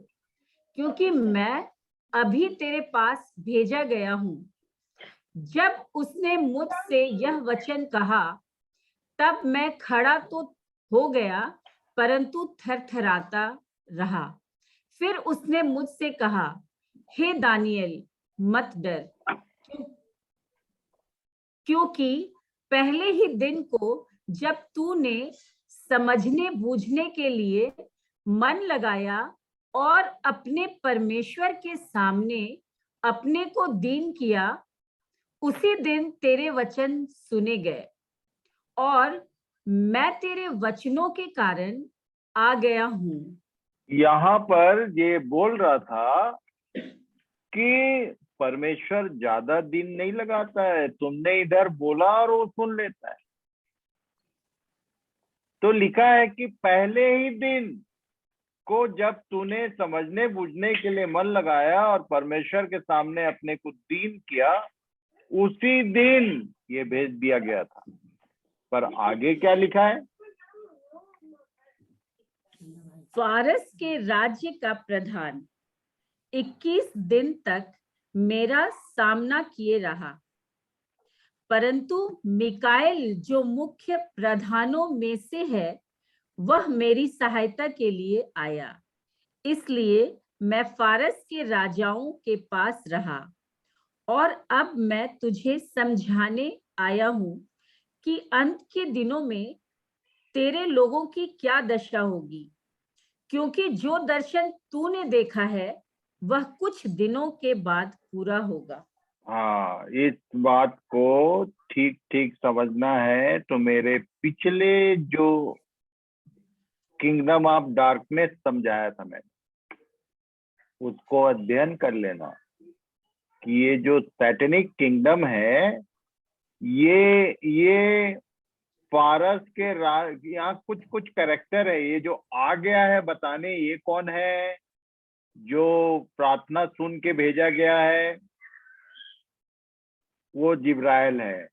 क्योंकि मैं अभी तेरे पास भेजा गया हूं। जब उसने मुझसे यह वचन कहा, तब मैं खड़ा तो हो गया, परंतु थरथराता रहा। फिर उसने मुझसे कहा, हे दानियल, मत डर, क्योंकि पहले ही दिन को जब तूने समझने बूझने के लिए मन लगाया और अपने परमेश्वर के सामने अपने को दीन किया, उसी दिन तेरे वचन सुने गए और मैं तेरे वचनों के कारण आ गया हूं। यहाँ पर ये बोल रहा था कि परमेश्वर ज्यादा दिन नहीं लगाता है, तुमने इधर बोला और वो सुन लेता है। तो लिखा है कि पहले ही दिन को जब तूने समझने बूझने के लिए मन लगाया और परमेश्वर के सामने अपने को दीन किया, उसी दिन ये भेज दिया गया था। पर आगे क्या लिखा है? फारस के राज्य का प्रधान 21 दिन तक मेरा सामना किए रहा, परंतु मिकाएल जो मुख्य प्रधानों में से है, वह मेरी सहायता के लिए आया। इसलिए मैं फारस के राजाओं के पास रहा और अब मैं तुझे समझाने आया हूं कि अंत के दिनों में तेरे लोगों की क्या दशा होगी, क्योंकि जो दर्शन तूने देखा है वह कुछ दिनों के बाद पूरा होगा। हाँ, इस बात को ठीक ठीक समझना है तो मेरे पिछले जो किंगडम ऑफ डार्कनेस समझाया था मैंने, उसको अध्ययन कर लेना कि ये जो सैटेनिक किंगडम है, ये फारस के यहाँ कुछ कुछ कैरेक्टर है। ये जो आ गया है बताने, ये कौन है? जो प्रार्थना सुन के भेजा गया है वो जिब्राइल है।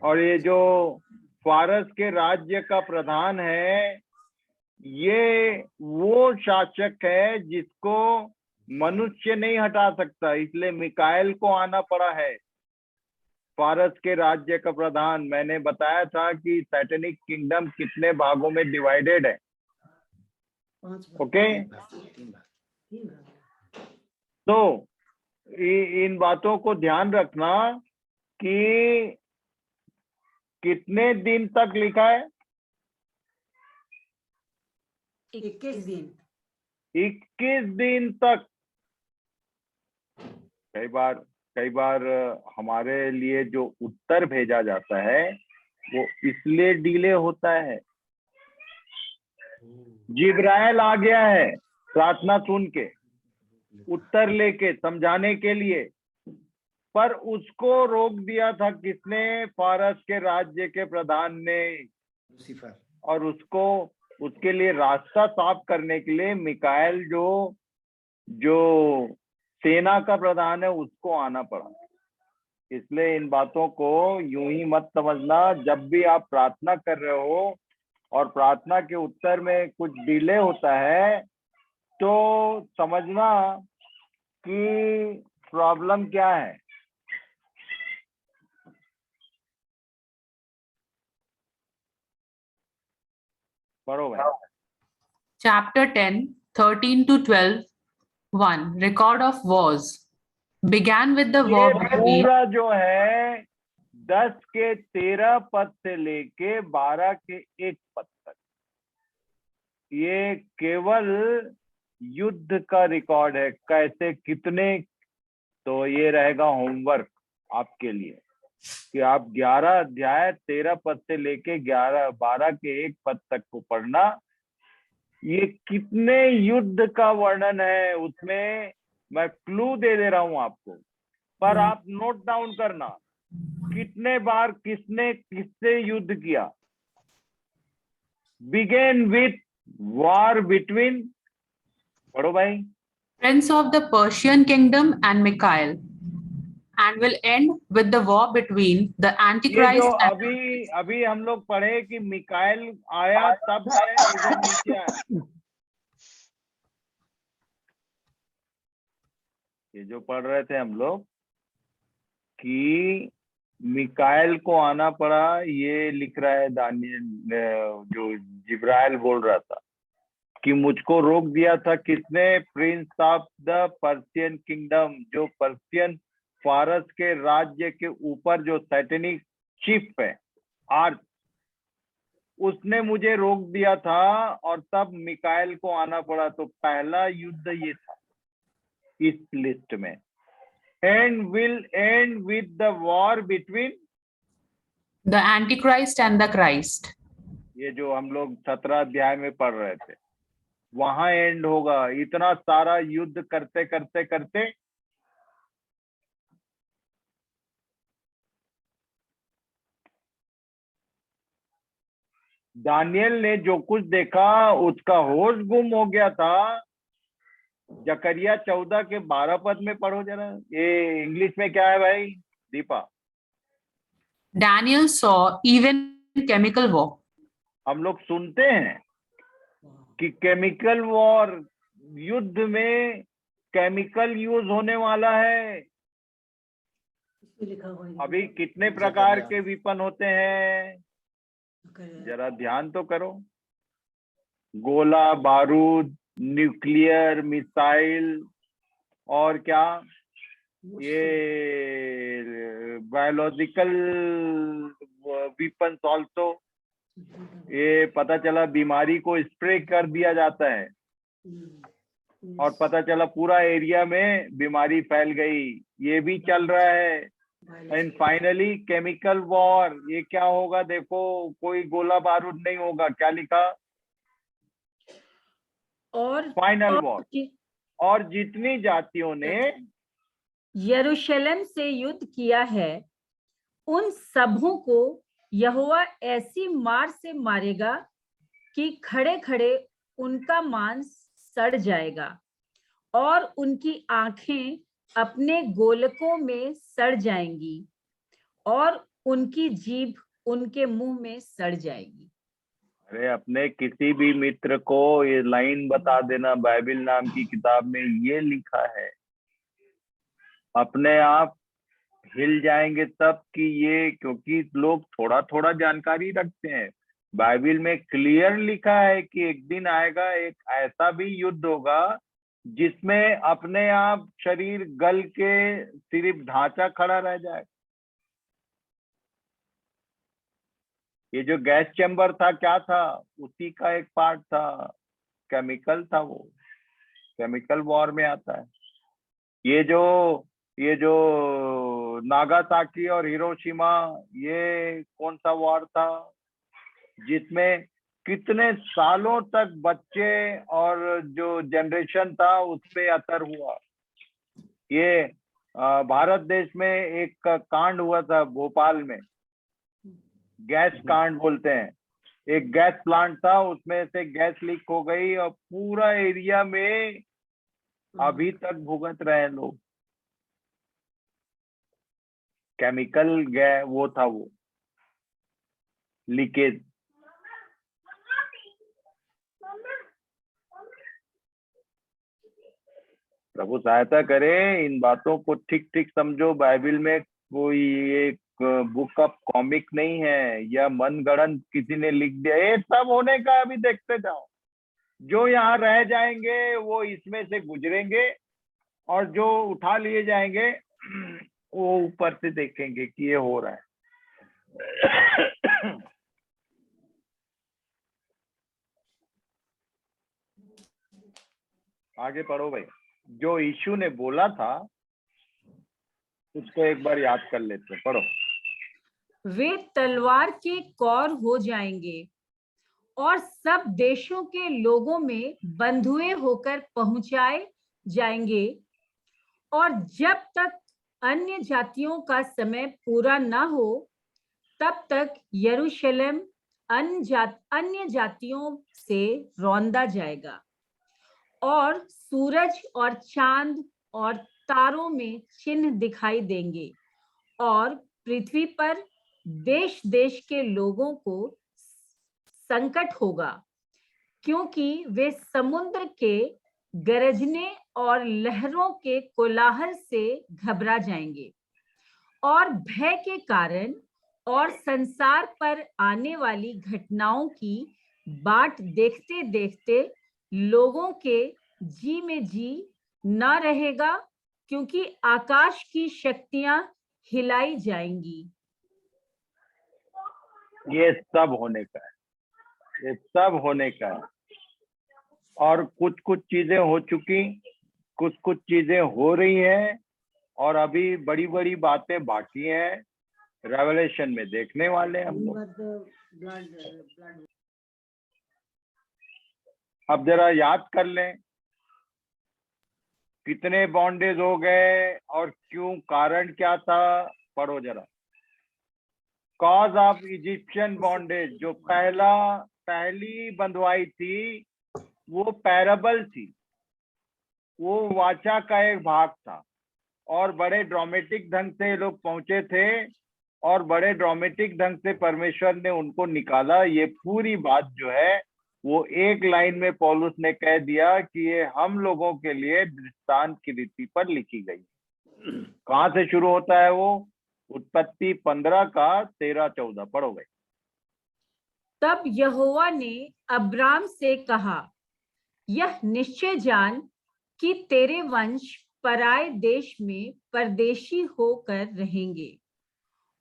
और ये जो फारस के राज्य का प्रधान है, ये वो शासक है जिसको मनुष्य नहीं हटा सकता, इसलिए मिकाएल को आना पड़ा है। फारस के राज्य का प्रधान, मैंने बताया था कि सैटेनिक किंगडम कितने भागों में डिवाइडेड है। ओके, तो इन बातों को ध्यान रखना कि कितने दिन तक लिखा है? 21 दिन। 21 दिन तक। कई बार हमारे लिए जो उत्तर भेजा जाता है वो इसलिए डिले होता है। जिब्राइल आ गया है प्रार्थना सुन के, उत्तर लेके समझाने के लिए, पर उसको रोक दिया था किसने? फारस के राज्य के प्रधान ने। और उसको उसके लिए रास्ता साफ करने के लिए मिकाएल जो सेना का प्रधान है उसको आना पड़ा। इसलिए इन बातों को यूं ही मत समझना। जब भी आप प्रार्थना कर रहे हो और प्रार्थना के उत्तर में कुछ डिले होता है तो समझना कि प्रॉब्लम क्या है। पढ़ो भाई। Chapter 10, 13 to 12, 1. Record of wars. Began with the war ये between पूरा जो है 10 के 13 पद से लेके 12 के 1 पद तक, ये केवल युद्ध का रिकॉर्ड है। कैसे, कितने, तो ये रहेगा होमवर्क आपके लिए कि आप 11 अध्याय 13 पद से लेके 12 के 1 पद तक को पढ़ना। ये कितने युद्ध का वर्णन है, उसमें मैं क्लू दे रहा हूं आपको, पर आप नोट डाउन करना कितने बार किसने किससे युद्ध किया। बिगेन विथ वॉर बिटवीन, पढ़ो भाई, Prince of the Persian kingdom and Michael, and will end with the war between the ये Antichrist जो and अभी हम लोग पढ़े कि मिकाएल आया तब है, इधर नीचे आया। ये जो पढ़ रहे थे हम लोग कि मिकाएल को आना पड़ा, ये लिख रहा है दानियल, जो जिब्राइल बोल रहा था कि मुझको रोक दिया था किसने, Prince of the Persian kingdom, जो पर्शियन फारस के राज्य के ऊपर जो सैटेनिक चीफ है आर्च, उसने मुझे रोक दिया था और तब मिकाएल को आना पड़ा। तो पहला युद्ध ये था इस लिस्ट में। And will and with the war between the Antichrist and the Christ. ये जो हम लोग 17 अध्याय में पढ़ रहे थे, वहां एंड होगा। इतना सारा युद्ध करते करते करते दानियल ने जो कुछ देखा उसका होश गुम हो गया था। जकरिया 14 के 12 पद में पढ़ो जरा, ये इंग्लिश में क्या है भाई Deepa? Daniel saw even chemical war. हम लोग सुनते हैं कि केमिकल वॉर, युद्ध में केमिकल यूज होने वाला है। अभी कितने प्रकार के विपन होते हैं, जरा ध्यान तो करो। गोला बारूद, न्यूक्लियर मिसाइल, और क्या, ये बायोलॉजिकल विपन्स ऑल्सो। ये पता चला बीमारी को स्प्रे कर दिया जाता है और पता चला पूरा एरिया में बीमारी फैल गई, ये भी चल रहा है। एंड फाइनली केमिकल वॉर, ये क्या होगा देखो, कोई गोला बारूद नहीं होगा। क्या लिखा? और फाइनल वॉर। और जितनी जातियों ने यरूशलेम से युद्ध किया है उन सबों को यहोवा ऐसी मार से मारेगा कि खड़े खड़े उनका मांस सड़ जाएगा और उनकी आंखें अपने गोलकों में सड़ जाएंगी और उनकी जीभ उनके मुंह में सड़ जाएगी। अरे अपने किसी भी मित्र को ये लाइन बता देना, बाइबल नाम की किताब में ये लिखा है। अपने आप हिल जाएंगे तब कि ये, क्योंकि लोग थोड़ा थोड़ा जानकारी रखते हैं। बाइबल में क्लियर लिखा है कि एक दिन आएगा, एक ऐसा भी युद्ध होगा जिसमें अपने आप शरीर गल के सिर्फ ढांचा खड़ा रह जाए। ये जो गैस चैम्बर था क्या था, उसी का एक पार्ट था, केमिकल था, वो केमिकल वॉर में आता है। ये जो नागासाकी और हिरोशिमा, ये कौन सा वॉर था जिसमें कितने सालों तक बच्चे और जो जनरेशन था उस पे असर हुआ। ये भारत देश में एक कांड हुआ था भोपाल में, गैस कांड बोलते हैं। एक गैस प्लांट था, उसमें से गैस लीक हो गई और पूरा एरिया में अभी तक भुगत रहे हैं लोग। केमिकल गैस वो था, वो लीकेज। प्रभु सहायता करे, इन बातों को ठीक ठीक समझो। बाइबल में कोई एक बुक ऑफ कॉमिक नहीं है या मनगढ़ंत किसी ने लिख दिया। ये सब होने का अभी देखते जाओ। जो यहाँ रह जाएंगे वो इसमें से गुजरेंगे, और जो उठा लिए जाएंगे वो ऊपर से देखेंगे कि ये हो रहा है। आगे पढ़ो भाई। जो यीशु ने बोला था उसको एक बार याद कर लेते हैं, पढ़ो। वे तलवार के कौर हो जाएंगे और सब देशों के लोगों में बंधुए होकर पहुंचाए जाएंगे, और जब तक अन्य जातियों का समय पूरा ना हो तब तक यरूशलेम अन्य जातियों से रौंदा जाएगा, और सूरज और चांद और तारों में चिन्ह दिखाई देंगे, और पृथ्वी पर देश देश के लोगों को संकट होगा, क्योंकि वे समुद्र के गरजने और लहरों के कोलाहल से घबरा जाएंगे, और भय के कारण और संसार पर आने वाली घटनाओं की बाट देखते देखते लोगों के जी में जी न रहेगा, क्योंकि आकाश की शक्तियां हिलाई जाएंगी। ये सब होने का है, ये सब होने का है। और कुछ कुछ चीजें हो चुकी, कुछ कुछ चीजें हो रही हैं, और अभी बड़ी बड़ी बातें बाकी हैं। रेवलेशन में देखने वाले हैं हम लोग। अब जरा याद कर लें कितने बॉन्डेज हो गए और क्यों, कारण क्या था। पढ़ो जरा। कॉज ऑफ इजिप्शियन बॉन्डेज, जो पहली बंधुआई थी वो पैराबल थी, वो वाचा का एक भाग था, और बड़े ड्रामेटिक ढंग से ये लोग पहुंचे थे, और बड़े ड्रामेटिक ढंग से परमेश्वर ने उनको निकाला। ये पूरी बात जो है वो एक लाइन में पौलुस ने कह दिया कि ये हम लोगों के लिए दृष्टांत की रीति पर लिखी गई। कहाँ से शुरू होता है वो? उत्पत्ति 15 का 13-14 पढ़ो भाई। तब यहोवा ने अब्राम से कहा, यह निश्चय जान कि तेरे वंश पराए देश में परदेशी होकर रहेंगे,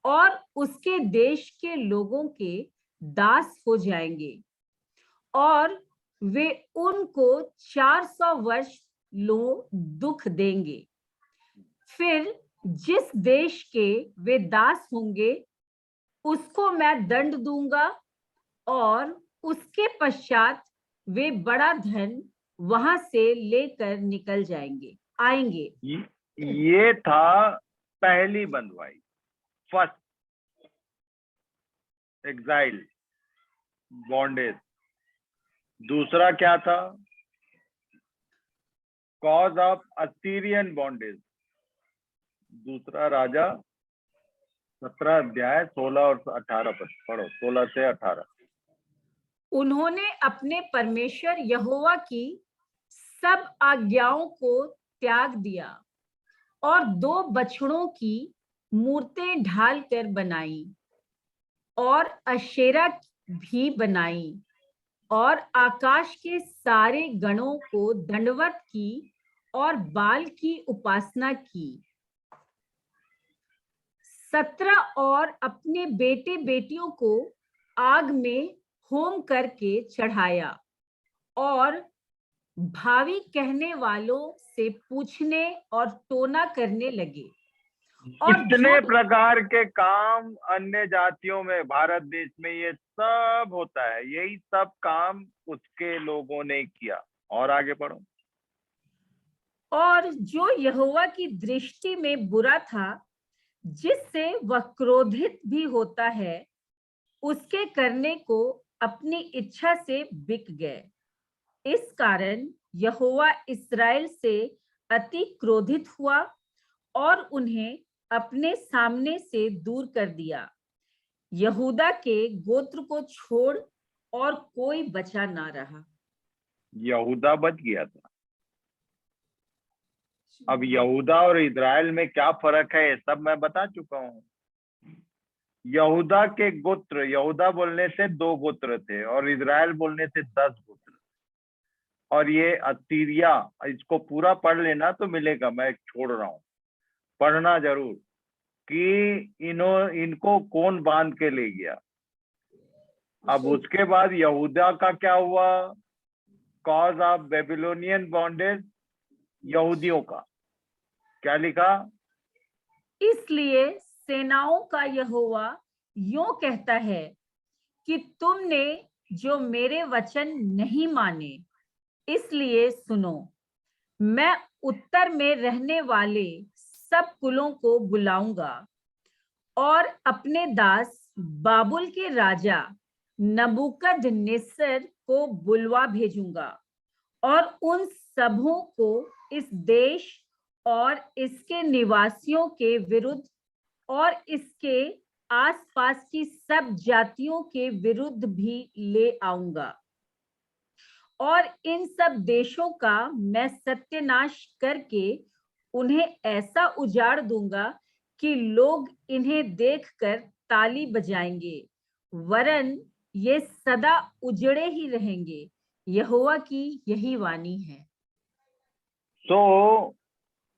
और उसके देश के लोगों के दास हो जाएंगे, और वे उनको 400 वर्ष दुख देंगे। फिर जिस देश के वे दास होंगे उसको मैं दंड दूंगा, और उसके पश्चात वे बड़ा धन वहां से लेकर निकल आएंगे। ये था पहली बंधुआई, फर्स्ट एग्जाइल बॉन्डेज। दूसरा क्या था? Cause of Assyrian bondage. दूसरा राजा 17 अध्याय 16 और 18 पद पढ़ो, 16 से 18। उन्होंने अपने परमेश्वर यहोवा की सब आज्ञाओं को त्याग दिया, और 2 बछड़ों की मूर्तें ढाल कर बनाई, और अशेरा भी बनाई, और आकाश के सारे गणों को दंडवत की, और बाल की उपासना की। 17 और अपने बेटे बेटियों को आग में होम करके चढ़ाया, और भावी कहने वालों से पूछने और टोना करने लगे। और इतने प्रकार के काम अन्य जातियों में, भारत देश में ये सब होता है। यही सब काम उसके लोगों ने किया। और आगे पढ़ो। और जो यहोवा की दृष्टि में बुरा था, जिससे वह क्रोधित भी होता है, उसके करने को अपनी इच्छा से बिक गए। इस कारण यहोवा इस्राएल से अति क्रोधित हुआ और उन्हें अपने सामने से दूर कर दिया। यहूदा के गोत्र को छोड़ और कोई बचा ना रहा। यहूदा बच गया था। अब यहूदा और इजराइल में क्या फर्क है, ये सब मैं बता चुका हूं। यहूदा के गोत्र, यहूदा बोलने से 2 गोत्र थे और इजराइल बोलने से 10 गोत्र। और ये असीरिया, इसको पूरा पढ़ लेना तो मिलेगा, मैं छोड़ रहा हूं, पढ़ना जरूर कि इनको कौन बांध के ले गया। अब उसके बाद यहूदा का क्या हुआ? कॉज ऑफ बेबीलोनियन बॉन्डेज, यहूदियों का क्या लिखा? इसलिए सेनाओं का यहोवा यूं कहता है कि तुमने जो मेरे वचन नहीं माने, इसलिए सुनो, मैं उत्तर में रहने वाले सब कुलों को बुलाऊंगा और अपने दास बाबुल के राजा नबूकदनेस्सर को बुलवा भेजूंगा और उन सबों को इस देश और इसके निवासियों के विरुद्ध और इसके आसपास की सब जातियों के विरुद्ध भी ले आऊंगा। और इन सब देशों का मैं सत्यानाश करके उन्हें ऐसा उजाड़ दूंगा कि लोग इन्हें देखकर ताली बजाएंगे, वरन ये सदा उजड़े ही रहेंगे। यहोवा की यही वाणी है। सो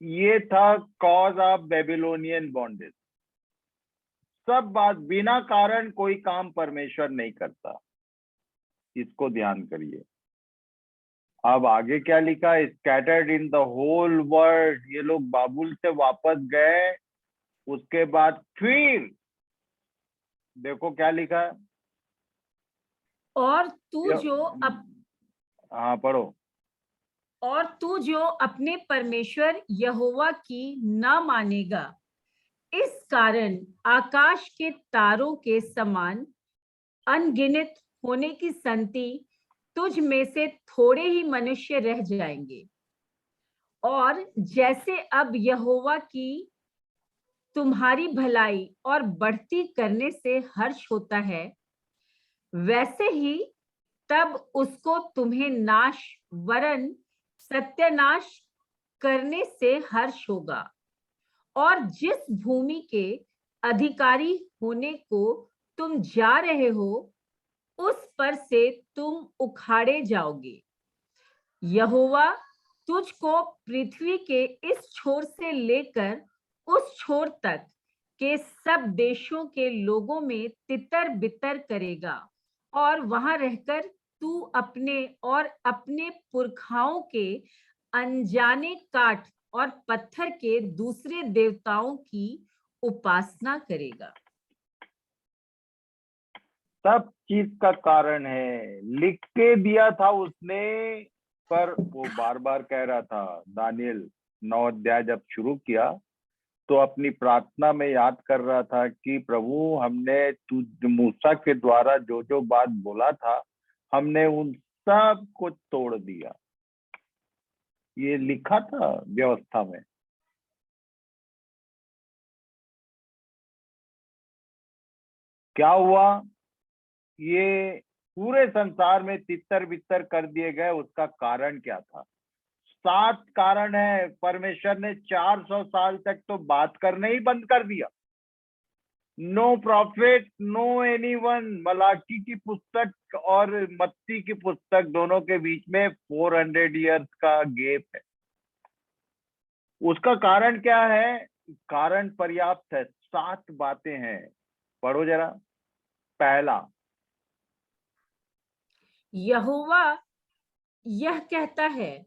ये था कॉज ऑफ बेबीलोनियन बॉन्डेज। सब बात, बिना कारण कोई काम परमेश्वर नहीं करता, इसको ध्यान करिए। अब आगे क्या लिखा? Scattered in the whole world, ये लोग बाबुल से वापस गए। उसके बाद फिर देखो क्या लिखा है। और तू हाँ पढ़ो। और तू जो अपने परमेश्वर यहोवा की न मानेगा, इस कारण आकाश के तारों के समान अनगिनत होने की संति तुझ में से थोड़े ही मनुष्य रह जाएंगे। और जैसे अब यहोवा की तुम्हारी भलाई और बढ़ती करने से हर्ष होता है, वैसे ही तब उसको तुम्हें नाश वरन सत्यानाश करने से हर्ष होगा। और जिस भूमि के अधिकारी होने को तुम जा रहे हो, उस पर से तुम उखाड़े जाओगे। यहोवा तुझको पृथ्वी के इस छोर से लेकर उस छोर तक के सब देशों के लोगों में तितर बितर करेगा और वहां रहकर तू अपने और अपने पुरखाओं के अनजाने काठ और पत्थर के दूसरे देवताओं की उपासना करेगा। सब चीज का कारण है, लिख के दिया था उसने, पर वो बार बार कह रहा था। दानियल 9 अध्याय जब शुरू किया तो अपनी प्रार्थना में याद कर रहा था कि प्रभु, हमने मूसा के द्वारा जो जो बात बोला था, हमने उन सब को तोड़ दिया। ये लिखा था व्यवस्था में। क्या हुआ? ये पूरे संसार में तितर बितर कर दिए गए। उसका कारण क्या था? 7 कारण है। परमेश्वर ने 400 साल तक तो बात करने ही बंद कर दिया। No profit, no anyone. मलाकी की पुस्तक और मत्ती की पुस्तक दोनों के बीच में 400 इयर्स का गैप है। उसका कारण क्या है? कारण पर्याप्त है, 7 बातें हैं। पढ़ो जरा। पहला, यहोवा यह कहता है,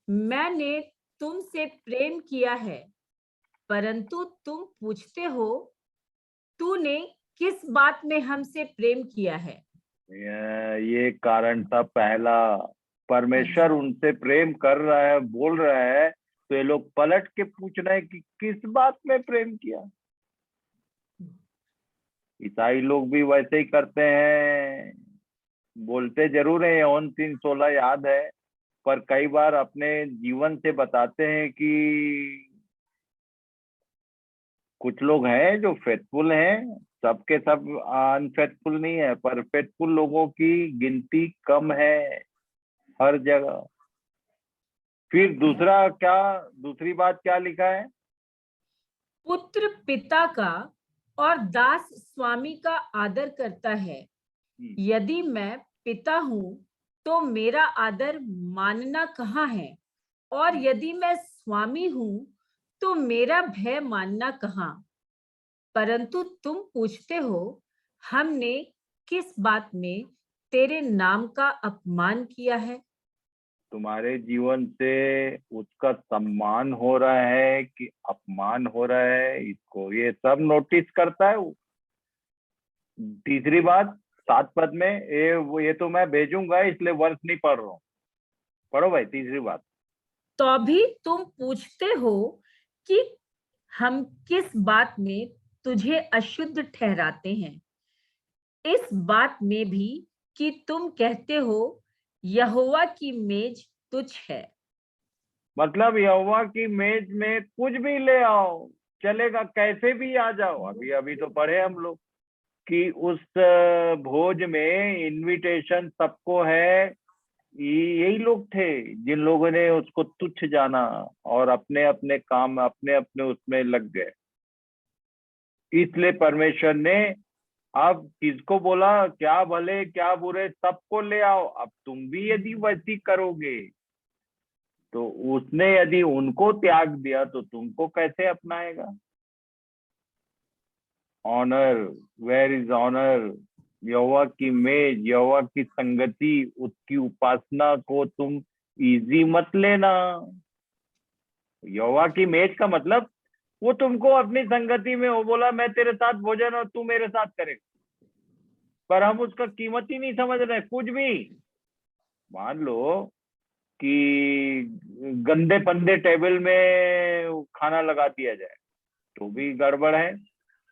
मैंने तुमसे प्रेम किया है, परंतु तुम पूछते हो, तूने किस बात में हमसे प्रेम किया है? ये कारण था पहला। परमेश्वर उनसे प्रेम कर रहा है, बोल रहा है, तो ये लोग पलट के पूछ रहे हैं कि किस बात में प्रेम किया। ईसाई लोग भी वैसे ही करते हैं। बोलते जरूर है, यौन 3:16 याद है, पर कई बार अपने जीवन से बताते हैं कि कुछ लोग हैं जो फेथफुल हैं, सबके सब अनफेथफुल नहीं है, पर फेथफुल लोगों की गिनती कम है हर जगह। फिर दूसरी बात क्या लिखा है? पुत्र पिता का और दास स्वामी का आदर करता है। यदि मैं पिता हूं तो मेरा आदर मानना कहाँ है, और यदि मैं स्वामी हूं तो मेरा भय मानना कहाँ। परंतु तुम पूछते हो, हमने किस बात में तेरे नाम का अपमान किया है? तुम्हारे जीवन से उसका सम्मान हो रहा है कि अपमान हो रहा है, इसको ये सब नोटिस करता है वो। तीसरी बात 7 पद में, ये तो मैं भेजूंगा इसलिए वर्ष नहीं पढ़ रहा हूँ, पढ़ो भाई तीसरी बात। तो भी तुम पूछते हो कि हम किस बात में तुझे अशुद्ध ठहराते हैं, इस बात में भी कि तुम कहते हो यहोवा की मेज तुच्छ है। मतलब यहोवा की मेज में कुछ भी ले आओ चलेगा, कैसे भी आ जाओ। अभी तो पढ़े हम लोग कि उस भोज में इनविटेशन सबको है, यही लोग थे जिन लोगों ने उसको तुच्छ जाना और अपने अपने काम अपने अपने उसमें लग गए। इसलिए परमेश्वर ने अब किसको बोला, क्या भले क्या बुरे सबको ले आओ। अब तुम भी यदि वैसी करोगे तो उसने यदि उनको त्याग दिया तो तुमको कैसे अपनाएगा? Honour, where is honour? यहोवा की मेज, यहोवा की संगति, उसकी उपासना को तुम इजी मत लेना। यहोवा की मेज का मतलब वो तुमको अपनी संगति में, वो बोला मैं तेरे साथ भोजन और तू मेरे साथ करेगा, पर हम उसका कीमत ही नहीं समझ रहे कुछ भी। मान लो कि गंदे पंदे टेबल में खाना लगा दिया जाए तो भी गड़बड़ है,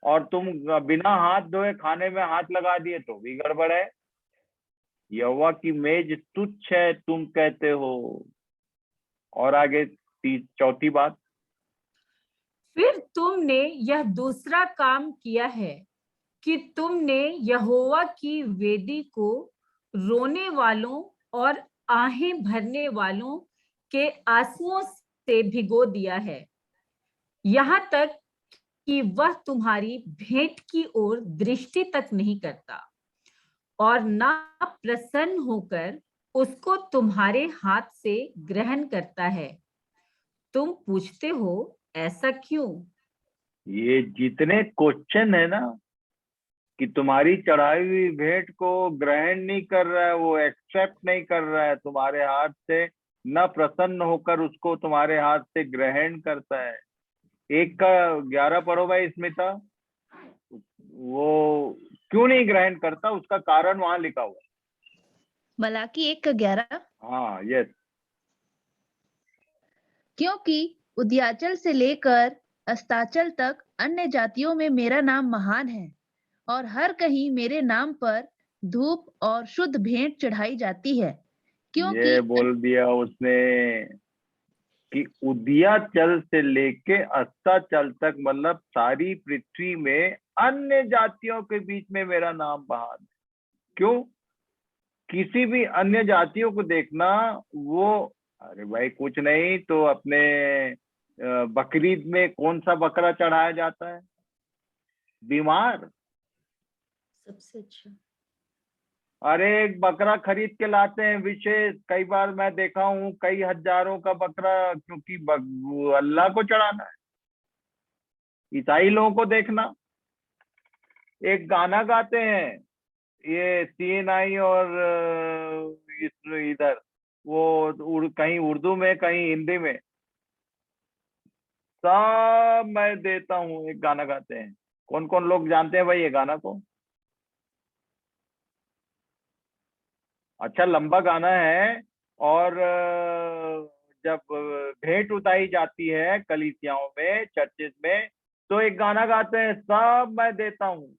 और तुम बिना हाथ धोए खाने में हाथ लगा दिए तो भी गड़बड़ है। यहोवा की मेज तुच्छ है तुम कहते हो। और आगे चौथी बात, फिर तुमने यह दूसरा काम किया है कि तुमने यहोवा की वेदी को रोने वालों और आहें भरने वालों के आंसुओं से भिगो दिया है, यहाँ तक कि वह तुम्हारी भेंट की ओर दृष्टि तक नहीं करता और ना प्रसन्न होकर उसको तुम्हारे हाथ से ग्रहण करता है। तुम पूछते हो ऐसा क्यों? ये जितने क्वेश्चन है ना कि तुम्हारी चढ़ाई हुई भेंट को ग्रहण नहीं कर रहा है, वो एक्सेप्ट नहीं कर रहा है तुम्हारे हाथ से, न प्रसन्न होकर उसको तुम्हारे हाथ से ग्रहण करता है। 1:11 पढ़ो भाई स्मिता। वो क्यों नहीं ग्रहण करता, उसका कारण वहां लिखा हुआ है। मलाकी 1:11। हाँ यस। क्योंकि उद्याचल से लेकर अस्ताचल तक अन्य जातियों में मेरा नाम महान है, और हर कहीं मेरे नाम पर धूप और शुद्ध भेंट चढ़ाई जाती है। क्योंकि ये बोल दिया उसने कि उदयाचल से लेके अस्ताचल तक, मतलब सारी पृथ्वी में अन्य जातियों के बीच में मेरा नाम महान है। क्यों? किसी भी अन्य जातियों को देखना, वो अरे भाई कुछ नहीं तो अपने बकरीद में कौन सा बकरा चढ़ाया जाता है? बीमार। सबसे अच्छा। अरे एक बकरा खरीद के लाते हैं विशेष, कई बार मैं देखा हूँ कई हजारों का बकरा, क्योंकि अल्लाह को चढ़ाना है। ईसाई लोगों को देखना, एक गाना गाते हैं ये CNI और इधर वो कहीं उर्दू में कहीं हिंदी में, सब मैं देता हूँ, एक गाना गाते हैं। कौन कौन लोग जानते हैं भाई ये गाना को? अच्छा लंबा गाना है। और जब भेंट उतारी जाती है कलीसियाओं में, चर्चेज में, तो एक गाना गाते हैं, सब मैं देता हूँ।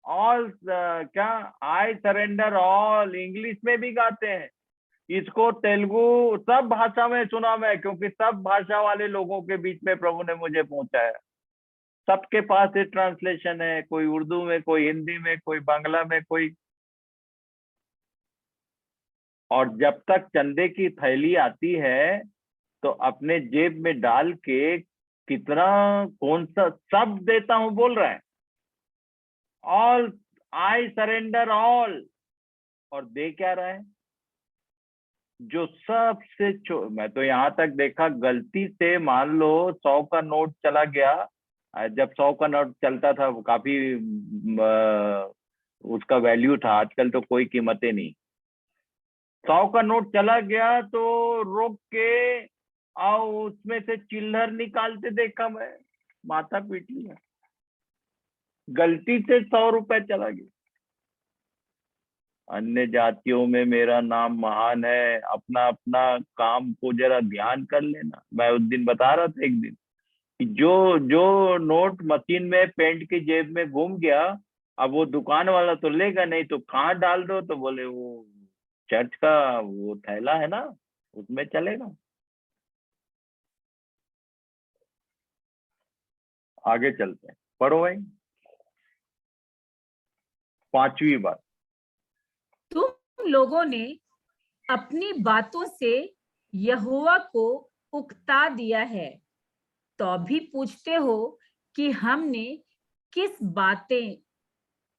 ऑल क्या, आई सरेंडर ऑल, इंग्लिश में भी गाते हैं इसको, तेलुगु, सब भाषा में सुना मैं, क्योंकि सब भाषा वाले लोगों के बीच में प्रभु ने मुझे पहुंचाया। सबके पास ये ट्रांसलेशन है, कोई उर्दू में, कोई हिंदी में, कोई बांग्ला में, कोई। और जब तक चंदे की थैली आती है तो अपने जेब में डाल के कितना, कौन सा सब देता हूं बोल रहा है, ऑल, आई सरेंडर ऑल, और दे क्या रहा है, जो सबसे मैं तो यहां तक देखा, गलती से मान लो 100 का नोट चला गया, जब 100 का नोट चलता था वो काफी उसका वैल्यू था, आजकल तो कोई कीमतें नहीं। 100 का नोट चला गया तो रोक के आओ, उसमें से चिल्लर निकालते देखा मैं, माथा पीट लिया, गलती से 100 रुपए चला गया। अन्य जातियों में मेरा नाम महान है, अपना अपना काम को जरा ध्यान कर लेना। मैं उस दिन बता रहा था एक दिन कि जो नोट मशीन में पेंट की जेब में घूम गया, अब वो दुकान वाला तो लेगा नहीं, तो कहाँ डाल दो, तो बोले वो चर्च का वो थैला है ना, उसमें चलेगा। आगे चलते हैं, पढ़ो भाई। 5वीं बात, तुम लोगों ने अपनी बातों से यहोवा को उकता दिया है, तो भी पूछते हो कि हमने किस बातें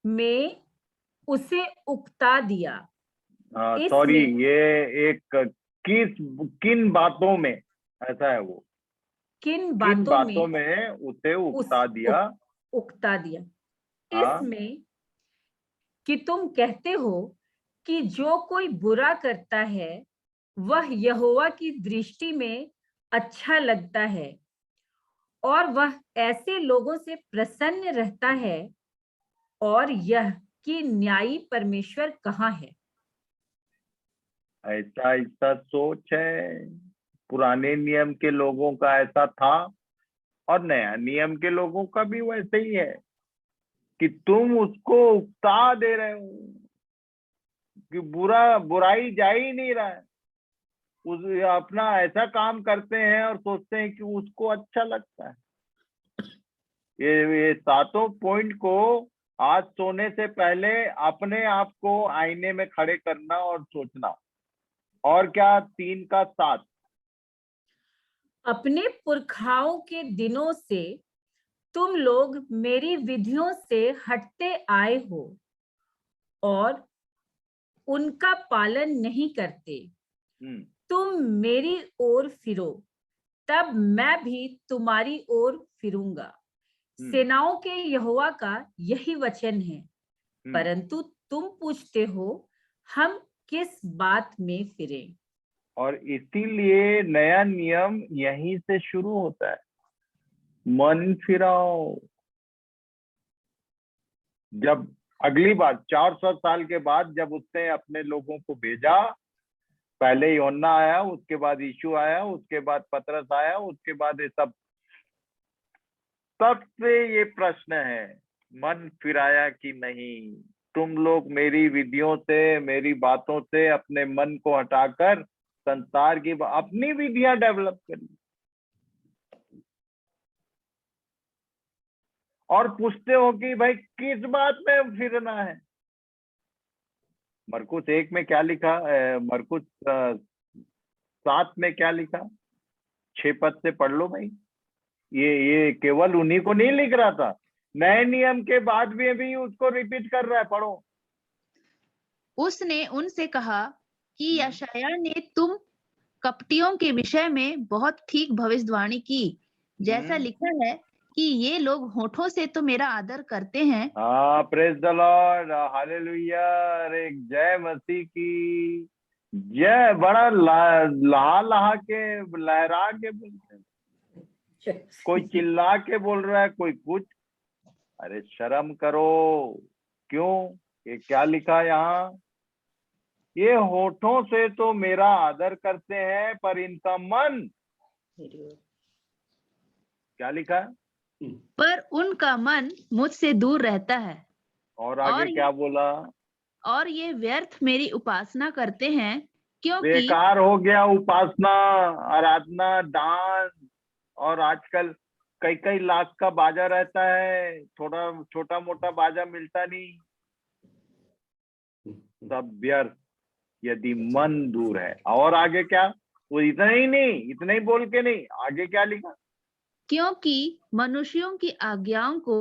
में उसे उकता दिया। सॉरी, ये एक किन बातों में, ऐसा है वो, किन बातों में उसे उकता दिया, उकता दिया। इसमें कि तुम कहते हो कि जो कोई बुरा करता है वह यहोवा की दृष्टि में अच्छा लगता है, और वह ऐसे लोगों से प्रसन्न रहता है, और यह कि न्यायी परमेश्वर कहाँ है। ऐसा सोच है, पुराने नियम के लोगों का ऐसा था, और नया नियम के लोगों का भी वैसे ही है कि तुम उसको उकता दे रहे हो कि बुराई जा ही नहीं रहा है, उस अपना ऐसा काम करते हैं और सोचते हैं कि उसको अच्छा लगता है। ये 7 पॉइंट को आज सोने से पहले अपने आप को आईने में खड़े करना और सोचना। और क्या, 3 का 7, अपने पुरखाओं के दिनों से तुम लोग मेरी विधियों से हटते आए हो और उनका पालन नहीं करते। तुम मेरी ओर फिरो, तब मैं भी तुम्हारी ओर फिरूंगा। सेनाओं के यहोवा का यही वचन है। परंतु तुम पूछते हो हम किस बात में फिरें। और इसीलिए नया नियम यहीं से शुरू होता है, मन फिराओ। जब अगली बार 400 साल के बाद जब उसने अपने लोगों को भेजा, पहले योना आया, उसके बाद यीशु आया, उसके बाद पतरस आया, उसके बाद ये सब, तब से ये प्रश्न है, मन फिराया कि नहीं। तुम लोग मेरी विधियों से, मेरी बातों से अपने मन को हटाकर संसार की अपनी विधियां डेवलप कर ली, और पूछते हो कि भाई किस बात में फिरना है। मरकुस 1 में क्या लिखा, मरकुस 7 में क्या लिखा, 6 पद से पढ़ लो भाई। ये केवल उन्हीं को नहीं लिख रहा था, नए नियम के बाद भी अभी उसको रिपीट कर रहा है, पढ़ो। उसने उनसे कहा कि यशायाह ने तुम कपटियों के विषय में बहुत ठीक भविष्यवाणी की, जैसा लिखा है कि ये लोग होठों से तो मेरा आदर करते हैं। प्रेज द लॉर्ड, हालेलुया, अरे जय मसीह की जय। बड़ा लहा के लहरा के बोलते हैं, कोई चिल्ला के बोल रहा है, कोई कुछ। अरे शर्म करो। क्यों? ये क्या लिखा यहाँ, ये होठों से तो मेरा आदर करते हैं पर इनका मन, क्या लिखा है, पर उनका मन मुझसे दूर रहता है। और आगे क्या बोला? और ये व्यर्थ मेरी उपासना करते हैं, क्योंकि बेकार हो गया उपासना, आराधना, दान। और आजकल कई कई लाख का बाजा रहता है, थोड़ा छोटा मोटा बाजा मिलता नहीं। सब व्यर्थ यदि मन दूर है। और आगे क्या? वो इतना ही नहीं, इतना ही बोल के नहीं, आगे क्या लिखा? क्योंकि मनुष्यों की आज्ञाओं को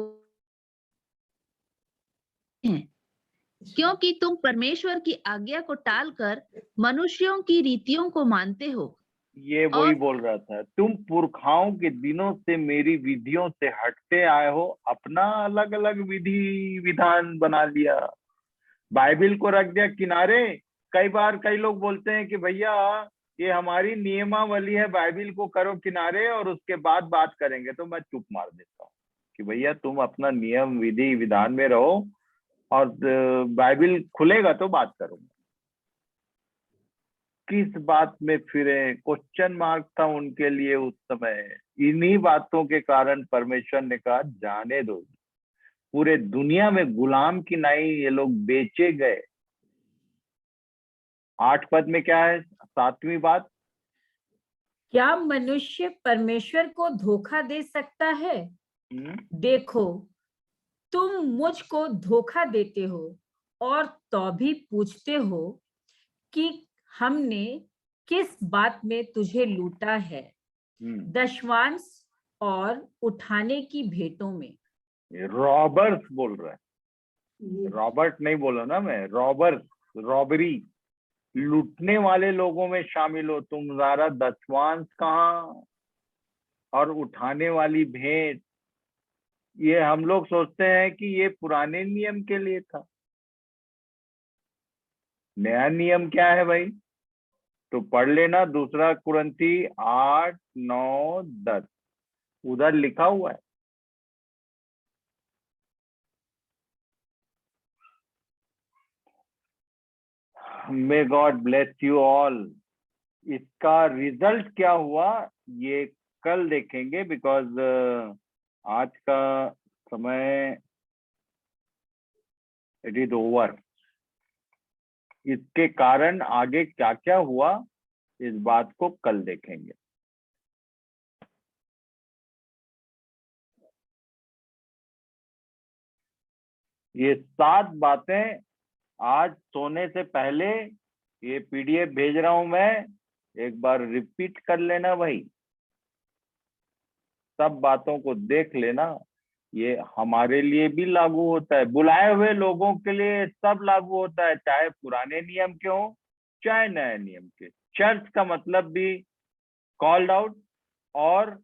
क्योंकि तुम परमेश्वर की आज्ञा को टालकर मनुष्यों की रीतियों को मानते हो। ये वही बोल रहा था, तुम पुरखाओं के दिनों से मेरी विधियों से हटते आए हो, अपना अलग अलग विधि विधान बना लिया, बाइबिल को रख दिया किनारे। कई बार कई लोग बोलते हैं कि भैया ये हमारी नियमावली है, बाइबिल को करो किनारे और उसके बाद बात करेंगे। तो मैं चुप मार देता हूँ कि भैया तुम अपना नियम विधि विधान में रहो, और बाइबिल खुलेगा तो बात करूंगा। किस बात में फिरे? क्वेश्चन मार्क था उनके लिए उस समय। इन्हीं बातों के कारण परमेश्वर ने कहा जाने दो, पूरे दुनिया में गुलाम की नाई ये लोग बेचे गए। 8 पद में क्या है? 7वीं बात, क्या मनुष्य परमेश्वर को धोखा दे सकता है? देखो, तुम मुझको धोखा देते हो और तो भी पूछते हो कि हमने किस बात में तुझे लूटा है? दशवांश और उठाने की भेंटों में। रॉबर्स बोल रहा है, रॉबर्ट नहीं बोला ना मैं, रॉबर्स, रॉबरी, लूटने वाले लोगों में शामिल हो तुम। ज़रा दशवांश कहाँ और उठाने वाली भेंट? ये हम लोग सोचते हैं कि ये पुराने नियम के लिए था। नया नियम क्या है भाई? तो पढ़ लेना, 2 कुरिन्थी 8, 9, 10, उधर लिखा हुआ है। May God bless you all। इसका रिजल्ट क्या हुआ ये कल देखेंगे, बिकॉज आज का समय इट इज ओवर। इसके कारण आगे क्या क्या हुआ इस बात को कल देखेंगे। ये 7 बातें आज सोने से पहले ये पीडीएफ भेज रहा हूं मैं, एक बार रिपीट कर लेना भाई, सब बातों को देख लेना। ये हमारे लिए भी लागू होता है, बुलाए हुए लोगों के लिए सब लागू होता है, चाहे पुराने नियम के हो चाहे नए नियम के। चर्च का मतलब भी कॉल्ड आउट, और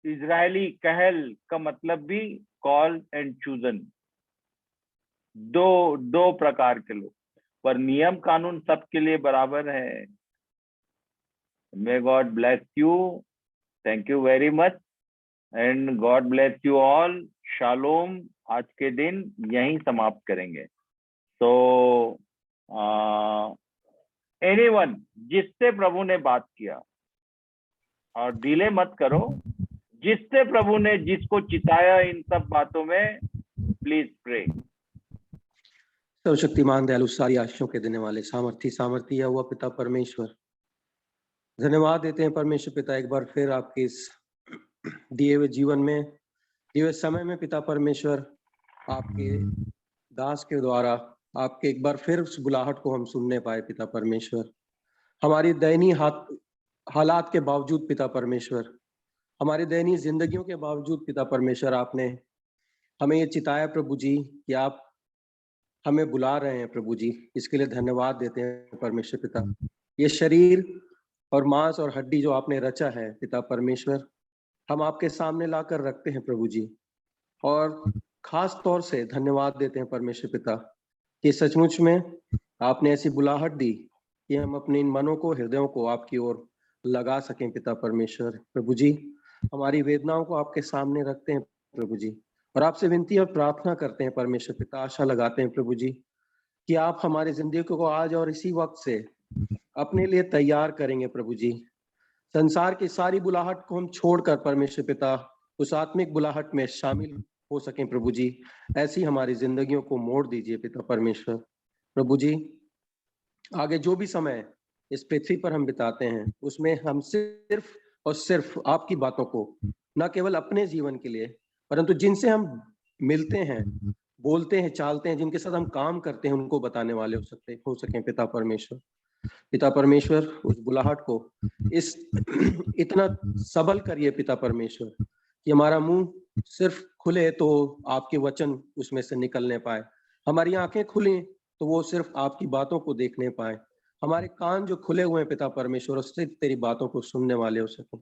इजरायली कहल का मतलब भी कॉल्ड एंड चूजन। दो प्रकार के लोग, पर नियम कानून सबके लिए बराबर है। May God bless you, thank you very much, and God bless you all. Shalom. आज के दिन यहीं समाप्त करेंगे। तो एनीवन जिससे प्रभु ने बात किया, और डिले मत करो, जिससे प्रभु ने जिसको चिताया इन सब बातों में, प्लीज प्रे। सर्वशक्तिमान दयालु सारी आशीषों के देने वाले सामर्थी हुआ पिता परमेश्वर, धन्यवाद देते हैं परमेश्वर पिता एक बार फिर आपके इस दिए हुए जीवन में, दिए हुए समय में पिता परमेश्वर, आपके दास के द्वारा आपके एक बार फिर उस बुलाहट को हम सुनने पाए पिता परमेश्वर। हमारी दयनीय हालात के बावजूद पिता परमेश्वर, हमारी दयनीय जिंदगियों के बावजूद पिता परमेश्वर, आपने हमें ये चिताया प्रभु जी कि आप हमें बुला रहे हैं प्रभु जी। इसके लिए धन्यवाद देते हैं परमेश्वर पिता। ये शरीर और मांस और हड्डी जो आपने रचा है पिता परमेश्वर, हम आपके सामने लाकर रखते हैं प्रभु जी, और खास तौर से धन्यवाद देते हैं परमेश्वर पिता कि सचमुच में आपने ऐसी बुलाहट दी कि हम अपने इन मनों को, हृदयों को आपकी ओर लगा सकें पिता परमेश्वर। प्रभु जी, हमारी वेदनाओं को आपके सामने रखते हैं प्रभु जी, और आपसे विनती और प्रार्थना करते हैं परमेश्वर पिता, आशा लगाते हैं प्रभु जी कि आप हमारी जिंदगी को आज और इसी वक्त से अपने लिए तैयार करेंगे प्रभु जी। संसार की सारी बुलाहट को हम छोड़कर परमेश्वर पिता उस आत्मिक बुलाहट में शामिल हो सके प्रभु जी, ऐसी हमारी जिंदगियों को मोड़ दीजिए पिता परमेश्वर। प्रभु जी, आगे जो भी समय इस पृथ्वी पर हम बिताते हैं उसमें हम सिर्फ और सिर्फ आपकी बातों को, न केवल अपने जीवन के लिए, परंतु जिनसे हम मिलते हैं, बोलते हैं, चालते हैं, जिनके साथ हम काम करते हैं, उनको बताने वाले हो सके पिता परमेश्वर। पिता परमेश्वर, उस बुलाहट को इस इतना सबल करिए पिता परमेश्वर कि हमारा मुंह सिर्फ खुले तो आपके वचन उसमें से निकलने पाए, हमारी आंखें खुलें तो वो सिर्फ आपकी बातों को देखने पाए, हमारे कान जो खुले हुए हैं पिता परमेश्वर सिर्फ तेरी बातों को सुनने वाले हो सके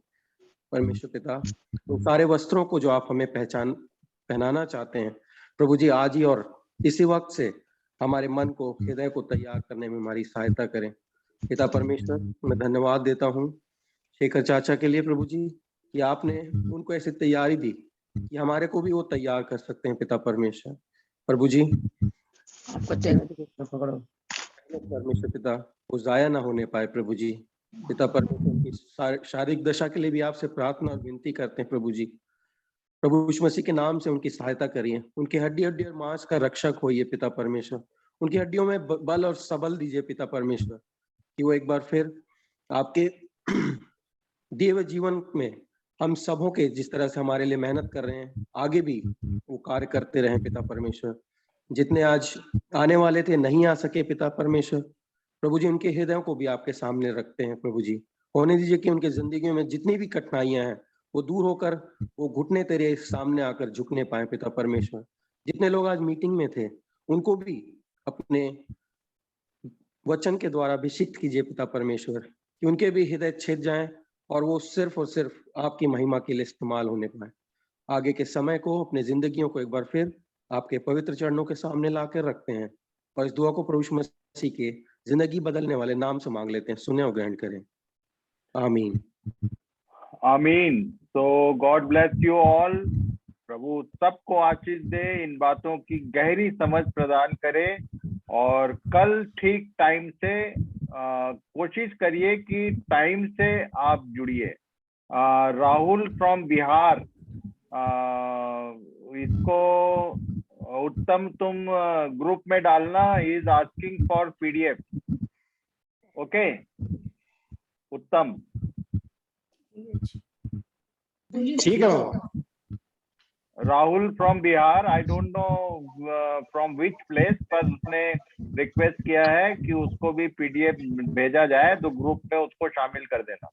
परमेश्वर पिता। तो सारे वस्त्रों को जो आप हमें पहनाना चाहते हैं प्रभु जी, आज ही और इसी वक्त से हमारे मन को, हृदय को तैयार करने में हमारी सहायता करें पिता परमेश्वर। मैं धन्यवाद देता हूँ शेखर चाचा के लिए प्रभु जी कि आपने उनको ऐसी तैयारी दी कि हमारे को भी वो तैयार कर सकते हैं पिता परमेश्वर। प्रभु जी, आपको परमेश्वर पिता वो जाया ना होने पाए प्रभु जी। पिता परमेश्वर की शारीरिक दशा के लिए भी आपसे प्रार्थना और विनती करते हैं प्रभु जी। प्रभु यीशु मसीह के नाम से उनकी सहायता करिए, उनकी हड्डी और मांस का रक्षक होइए पिता परमेश्वर, उनकी हड्डियों में बल और सबल दीजिए पिता परमेश्वर कि वो एक बार फिर आपके दिए हुए जीवन में हम सबों के, जिस तरह से हमारे लिए मेहनत कर रहे हैं, आगे भी वो कार्य करते रहें पिता परमेश्वर। जितने आज आने वाले थे नहीं आ सके पिता परमेश्वर, प्रभु जी उनके हृदयों को भी आपके सामने रखते हैं प्रभु जी। होने दीजिए कि उनके जिंदगी में जितनी भी कठिनाइयां हैं वो दूर होकर वो घुटने तेरे सामने आकर झुकने पाए पिता परमेश्वर। जितने लोग आज मीटिंग में थे उनको भी अपने वचन के द्वारा अभिषिक्त कीजिए पिता परमेश्वर कि उनके भी हृदय छिद जाएं और वो सिर्फ और सिर्फ आपकी महिमा के लिए इस्तेमाल होने पाए। आगे के समय को, अपने जिंदगियों को एक बार फिर आपके पवित्र चरणों के सामने लाकर रखते हैं और इस दुआ को प्रभु यीशु मसीह के जिंदगी बदलने वाले नाम से मांग लेते हैं। सुने और ग्रहण करें, आमीन। आमीन। तो गॉड ब्लेस यू ऑल। प्रभु सबको आशीष दे, इन बातों की गहरी समझ प्रदान करे और कल ठीक टाइम से कोशिश करिए कि टाइम से आप जुड़िए। राहुल फ्रॉम बिहार, इसको उत्तम तुम ग्रुप में डालना, he is asking for PDF. Okay उत्तम, ठीक है। Rahul from Bihar, I don't know from which place, पर उसने रिक्वेस्ट किया है कि उसको भी पीडीएफ भेजा जाए, तो ग्रुप में उसको शामिल कर देना।